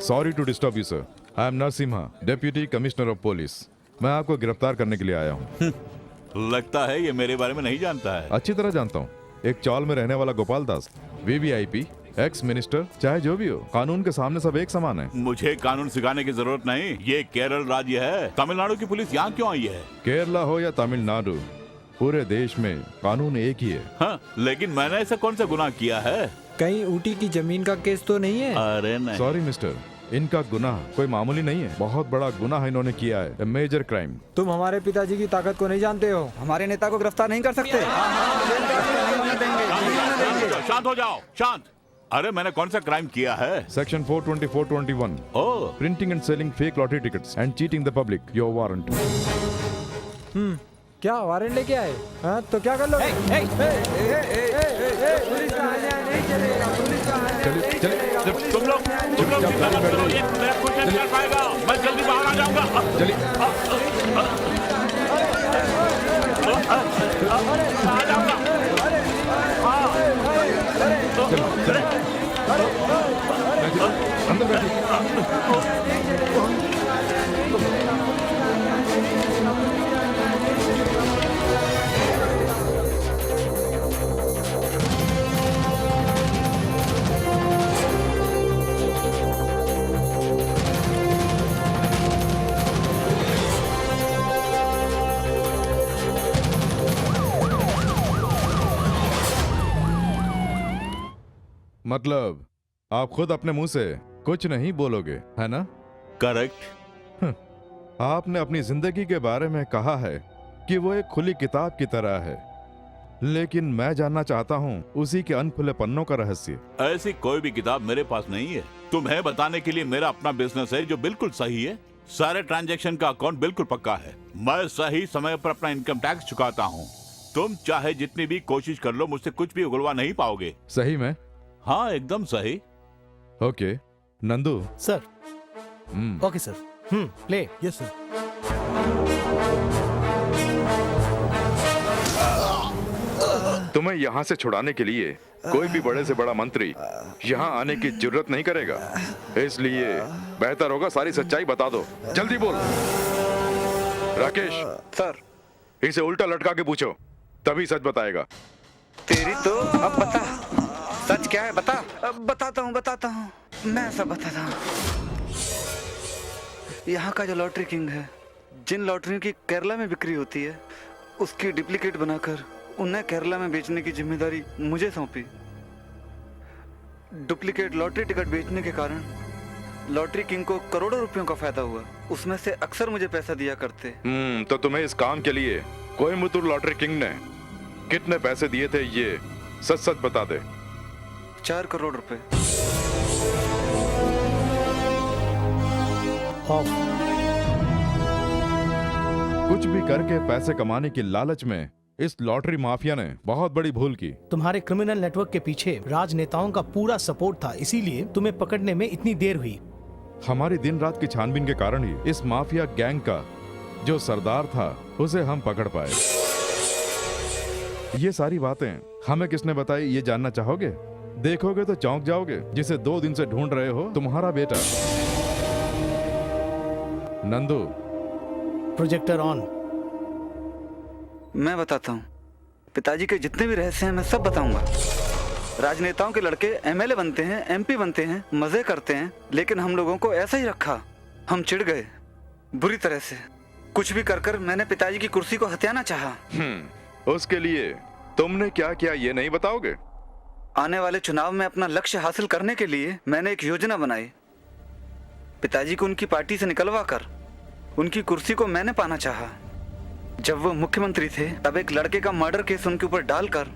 [SPEAKER 7] Sorry to disturb you sir. I am Narasimha, deputy commissioner of police. मैं आपको गिरफ्तार करने के लिए आया हूँ।
[SPEAKER 14] लगता है ये मेरे बारे में नहीं जानता है।
[SPEAKER 7] अच्छी तरह जानता हूँ। एक चौल में रहने वाला Gopal Das, VVIP, ex minister, चाहे जो भी हो, कानून के सामने सब एक समान है।
[SPEAKER 14] मुझे कानून सिखाने की जरूरत नहीं। ये केरल राज्य है। तमिलनाडु की पुलिस यहाँ क्यों आई है?
[SPEAKER 7] केरला हो या तमिलनाडु, पूरे देश में कानून एक ही है।
[SPEAKER 14] हाँ, लेकिन मैंने ऐसा कौन सा गुनाह किया है?
[SPEAKER 8] कहीं ऊटी की जमीन का केस तो नहीं है?
[SPEAKER 14] अरे नहीं।
[SPEAKER 7] सॉरी मिस्टर, इनका गुनाह कोई मामूली नहीं है। बहुत बड़ा गुनाह इन्होंने किया है, मेजर क्राइम।
[SPEAKER 8] तुम हमारे पिताजी की ताकत को नहीं जानते हो। हमारे नेता को गिरफ्तार नहीं कर सकते।
[SPEAKER 14] शांत हो जाओ, शांत। अरे मैंने कौन सा क्राइम किया है?
[SPEAKER 7] Section 424-21। Printing and selling fake lottery tickets and cheating the public. Your warrant.
[SPEAKER 8] क्या वारंट लेके आए? हाँ, तो क्या कर लो? पुलिस का अन्याय नहीं चलेगा। पुलिस का अन्याय नहीं चलेगा।
[SPEAKER 14] तुम लोग चिंता मत करो, ये मेरा कुछ नहीं कर पाएगा। मैं जल्दी बाहर आ जाऊंगा। आ जाऊंगा।
[SPEAKER 7] अंदर बैठिए। मतलब आप खुद अपने मुंह से कुछ नहीं बोलोगे, है ना?
[SPEAKER 14] करेक्ट।
[SPEAKER 7] आपने अपनी जिंदगी के बारे में कहा है कि वो एक खुली किताब की तरह है, लेकिन मैं जानना चाहता हूँ उसी के अनखुले पन्नों का रहस्य।
[SPEAKER 14] ऐसी कोई भी किताब मेरे पास नहीं है। तुम्हें बताने के लिए मेरा अपना बिजनेस है जो बिल्कुल सही है। सारे ट्रांजैक्शन का अकाउंट बिल्कुल पक्का है। मैं सही समय पर अपना इनकम टैक्स चुकाता हूँ। तुम चाहे जितनी भी कोशिश कर लो, मुझसे कुछ भी उगलवा नहीं पाओगे।
[SPEAKER 7] सही में?
[SPEAKER 14] हाँ, एकदम सही।
[SPEAKER 7] Okay Nandu.
[SPEAKER 10] Sir. Okay sir. Play.
[SPEAKER 1] Yes sir.
[SPEAKER 7] तुम्हें यहाँ से छुड़ाने के लिए कोई भी बड़े से बड़ा मंत्री यहाँ आने की जरूरत नहीं करेगा, इसलिए बेहतर होगा सारी सच्चाई बता दो। जल्दी बोल। राकेश
[SPEAKER 8] सर,
[SPEAKER 7] इसे उल्टा लटका के पूछो, तभी सच बताएगा।
[SPEAKER 8] तेरी तो अब बता, सच क्या है बता। अब बताता हूँ मैं सब बताता हूँ। यहाँ का जो लॉटरी किंग है, जिन लॉटरियों की केरला में बिक्री होती है, उसकी डुप्लीकेट बनाकर उन्हें केरला में बेचने की जिम्मेदारी मुझे सौंपी। डुप्लीकेट लॉटरी टिकट बेचने के कारण लॉटरी किंग को करोड़ों रुपयों का फायदा हुआ। उसमें से अक्सर मुझे पैसा दिया करते।
[SPEAKER 7] तो तुम्हें इस काम के लिए कोयम्बटूर लॉटरी किंग ने कितने पैसे दिए थे, ये सच सच बता दे।
[SPEAKER 8] 4 करोड़ रुपए।
[SPEAKER 7] कुछ भी करके पैसे कमाने की लालच में इस लॉटरी माफिया ने बहुत बड़ी भूल की।
[SPEAKER 10] तुम्हारे क्रिमिनल नेटवर्क के पीछे राजनेताओं का पूरा सपोर्ट था, इसीलिए तुम्हें पकड़ने में इतनी देर हुई।
[SPEAKER 7] हमारी दिन रात की छानबीन के कारण ही इस माफिया गैंग का जो सरदार था उसे हम पकड़ पाए। ये सारी बातें हमें किसने बताई, ये जानना चाहोगे? देखोगे तो चौंक जाओगे। जिसे 2 दिन से ढूंढ रहे हो, तुम्हारा बेटा नंदू।
[SPEAKER 10] Projector on.
[SPEAKER 8] मैं बताता हूँ, पिताजी के जितने भी रहस्य हैं मैं सब बताऊंगा। राजनेताओं के लड़के एमएलए बनते हैं, एमपी बनते हैं, मजे करते हैं, लेकिन हम लोगों को ऐसा ही रखा। हम चिढ़ गए बुरी तरह से। कुछ भी कर कर मैंने पिताजी की कुर्सी को हथियाना चाहा।
[SPEAKER 7] उसके लिए तुमने क्या किया ये नहीं बताओगे?
[SPEAKER 8] आने वाले चुनाव में अपना लक्ष्य हासिल करने के लिए मैंने एक योजना बनाई। पिताजी को उनकी पार्टी से निकलवा कर उनकी कुर्सी को मैंने पाना चाहा। जब वो मुख्यमंत्री थे तब एक लड़के का मर्डर केस उनके ऊपर डालकर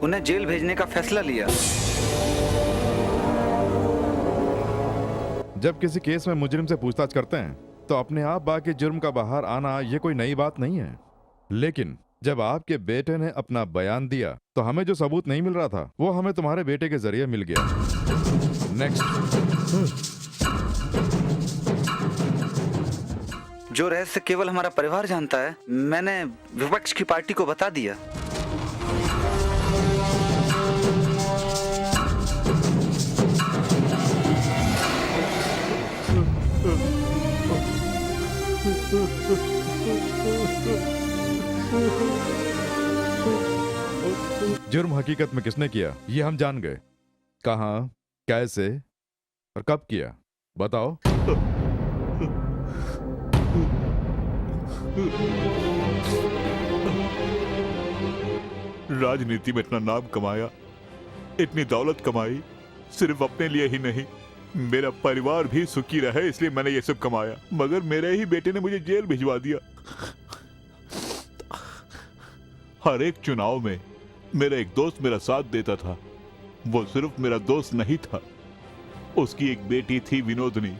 [SPEAKER 8] उन्हें जेल भेजने का फैसला लिया।
[SPEAKER 7] जब किसी केस में मुजरिम से पूछताछ करते हैं तो अपने आप बाकी जुर्म का बाहर आना ये कोई नई बात नहीं है, लेकिन
[SPEAKER 16] जब आपके बेटे ने अपना बयान दिया तो हमें जो सबूत नहीं मिल रहा था वो हमें तुम्हारे बेटे के जरिए मिल गया। नेक्स्ट।
[SPEAKER 8] जो रहस्य केवल हमारा परिवार जानता है, मैंने विपक्ष की पार्टी को बता दिया।
[SPEAKER 16] जुर्म हकीकत में किसने किया ये हम जान गए। कहां, कैसे और कब किया बताओ।
[SPEAKER 14] राजनीति में इतना नाम कमाया, इतनी दौलत कमाई, सिर्फ अपने लिए ही नहीं, मेरा परिवार भी सुखी रहे इसलिए मैंने ये सब कमाया। मगर मेरे ही बेटे ने मुझे जेल भिजवा दिया। हर एक चुनाव में मेरा एक दोस्त मेरा साथ देता था। वो सिर्फ मेरा दोस्त नहीं था, उसकी एक बेटी थी विनोदनी,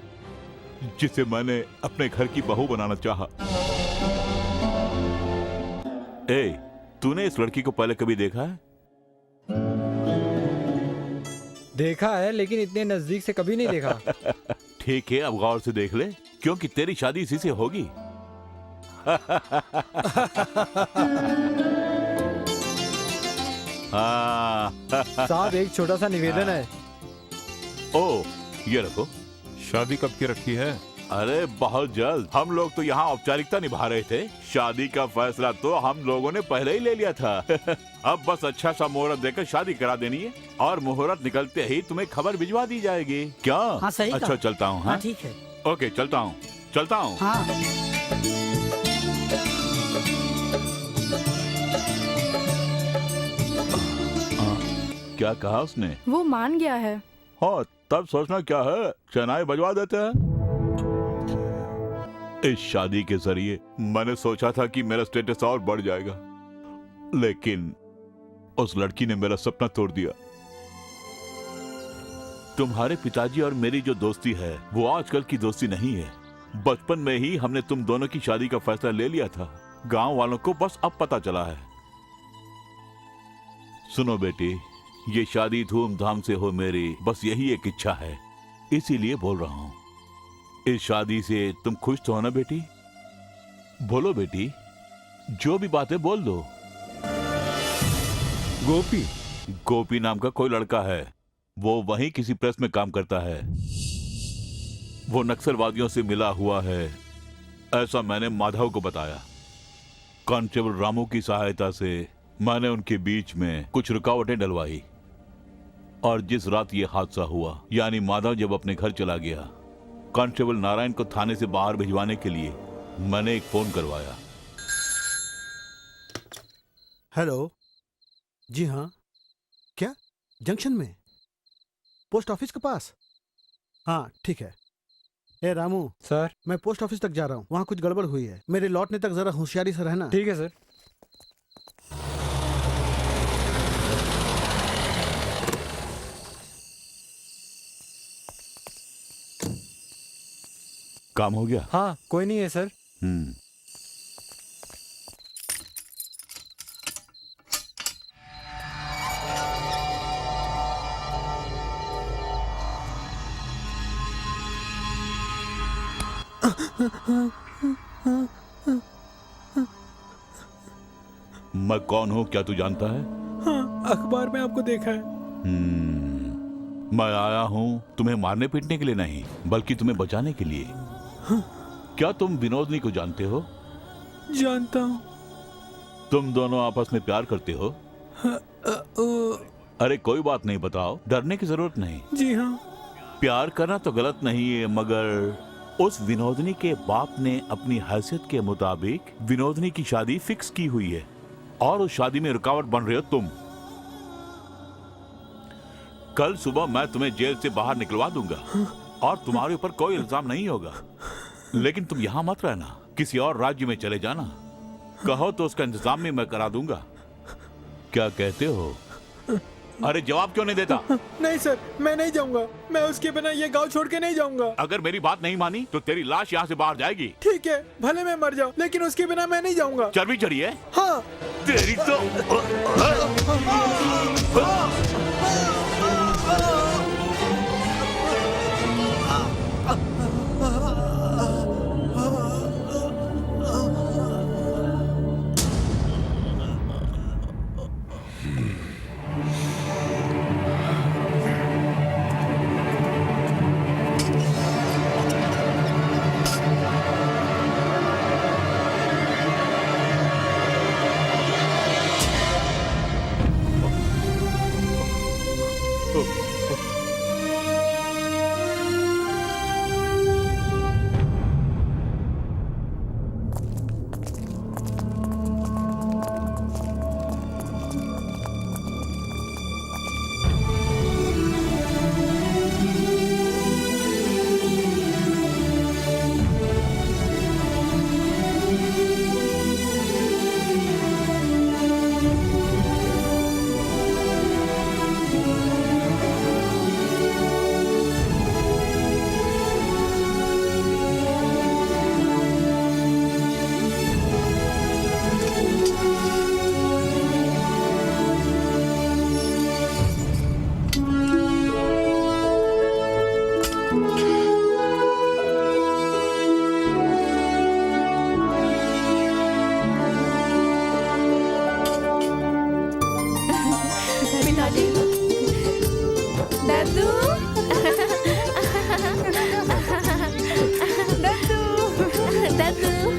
[SPEAKER 14] जिसे मैंने अपने घर की बहू बनाना चाहा। ए, तूने इस लड़की को पहले कभी देखा है?
[SPEAKER 17] देखा है, लेकिन इतने नजदीक से कभी नहीं देखा।
[SPEAKER 14] ठीक है, अब गौर से देख ले, क्योंकि तेरी शादी इसी से होगी।
[SPEAKER 17] साहब, एक छोटा सा निवेदन है।
[SPEAKER 14] ओ, ये रखो।
[SPEAKER 11] शादी कब की रखी है?
[SPEAKER 14] अरे बहुत जल्द। हम लोग तो यहाँ औपचारिकता निभा रहे थे, शादी का फैसला तो हम लोगों ने पहले ही ले लिया था। अब बस अच्छा सा मुहूर्त देकर शादी करा देनी है और मुहूर्त निकलते ही तुम्हें खबर भिजवा दी जाएगी। क्या?
[SPEAKER 12] हाँ, सही
[SPEAKER 14] अच्छा,
[SPEAKER 12] कहा।
[SPEAKER 14] चलता हूँ। हाँ
[SPEAKER 12] ठीक है।
[SPEAKER 14] ओके, चलता हूँ।
[SPEAKER 12] हाँ।
[SPEAKER 14] क्या कहा उसने?
[SPEAKER 9] वो मान गया है।
[SPEAKER 14] हाँ, तब सोचना क्या है, शहनाई बजवा देते हैं। इस शादी के जरिए मैंने सोचा था कि मेरा स्टेटस और बढ़ जाएगा, लेकिन उस लड़की ने मेरा सपना तोड़ दिया। तुम्हारे पिताजी और मेरी जो दोस्ती है वो आजकल की दोस्ती नहीं है। बचपन में ही हमने तुम दोनों की शादी का फैसला ले लिया था। गांव वालों को बस अब पता चला है। सुनो बेटी, ये शादी धूमधाम से हो, मेरी बस यही एक इच्छा है, इसीलिए बोल रहा हूं। इस शादी से तुम खुश तो हो ना बेटी? बोलो बेटी, जो भी बात है बोल दो। गोपी नाम का कोई लड़का है, वो वहीं किसी प्रेस में काम करता है। वो नक्सलवादियों से मिला हुआ है, ऐसा मैंने माधव को बताया। कांस्टेबल रामू की सहायता से मैंने उनके बीच में कुछ रुकावटें डलवाई, और जिस रात ये हादसा हुआ, यानी माधव जब अपने घर चला गया, कांस्टेबल नारायण को थाने से बाहर भिजवाने के लिए मैंने एक फोन करवाया।
[SPEAKER 1] हेलो, जी हाँ, क्या जंक्शन में पोस्ट ऑफिस के पास? हाँ ठीक है। ए रामू
[SPEAKER 17] सर,
[SPEAKER 1] मैं पोस्ट ऑफिस तक जा रहा हूँ, वहाँ कुछ गड़बड़ हुई है, मेरे लौटने तक जरा होशियारी से रहना।
[SPEAKER 17] ठीक है सर।
[SPEAKER 14] काम हो गया?
[SPEAKER 17] हाँ, कोई नहीं है सर।
[SPEAKER 14] मैं कौन हूँ क्या तू जानता है?
[SPEAKER 5] हाँ, अखबार में आपको देखा है।
[SPEAKER 14] मैं आया हूँ तुम्हें मारने पीटने के लिए नहीं, बल्कि तुम्हें बचाने के लिए। क्या तुम विनोदनी को जानते हो?
[SPEAKER 5] जानता हूँ।
[SPEAKER 14] तुम दोनों आपस में प्यार करते हो? अरे कोई बात नहीं, बताओ, डरने की जरूरत नहीं।
[SPEAKER 5] जी हाँ।
[SPEAKER 14] प्यार करना तो गलत नहीं है, मगर उस विनोदनी के बाप ने अपनी हैसियत के मुताबिक विनोदनी की शादी फिक्स की हुई है, और उस शादी में रुकावट बन रहे हो तुम। कल सुबह मैं तुम्हें जेल से बाहर निकलवा दूंगा और तुम्हारे ऊपर कोई इल्जाम नहीं होगा, लेकिन तुम यहाँ मत रहना, किसी और राज्य में चले जाना। कहो तो उसका इंतजाम भी मैं करा दूंगा। क्या कहते हो? अरे जवाब क्यों नहीं देता?
[SPEAKER 5] नहीं सर, मैं नहीं जाऊंगा। मैं उसके बिना ये गांव छोड़ के नहीं जाऊंगा।
[SPEAKER 14] अगर मेरी बात नहीं मानी तो तेरी लाश यहाँ से बाहर जाएगी।
[SPEAKER 5] ठीक है, भले मैं मर जाऊं, लेकिन उसके बिना मैं नहीं जाऊंगा।
[SPEAKER 14] चर्बी चढ़ी है?
[SPEAKER 5] हाँ।
[SPEAKER 14] तेरी तो
[SPEAKER 4] दद्दू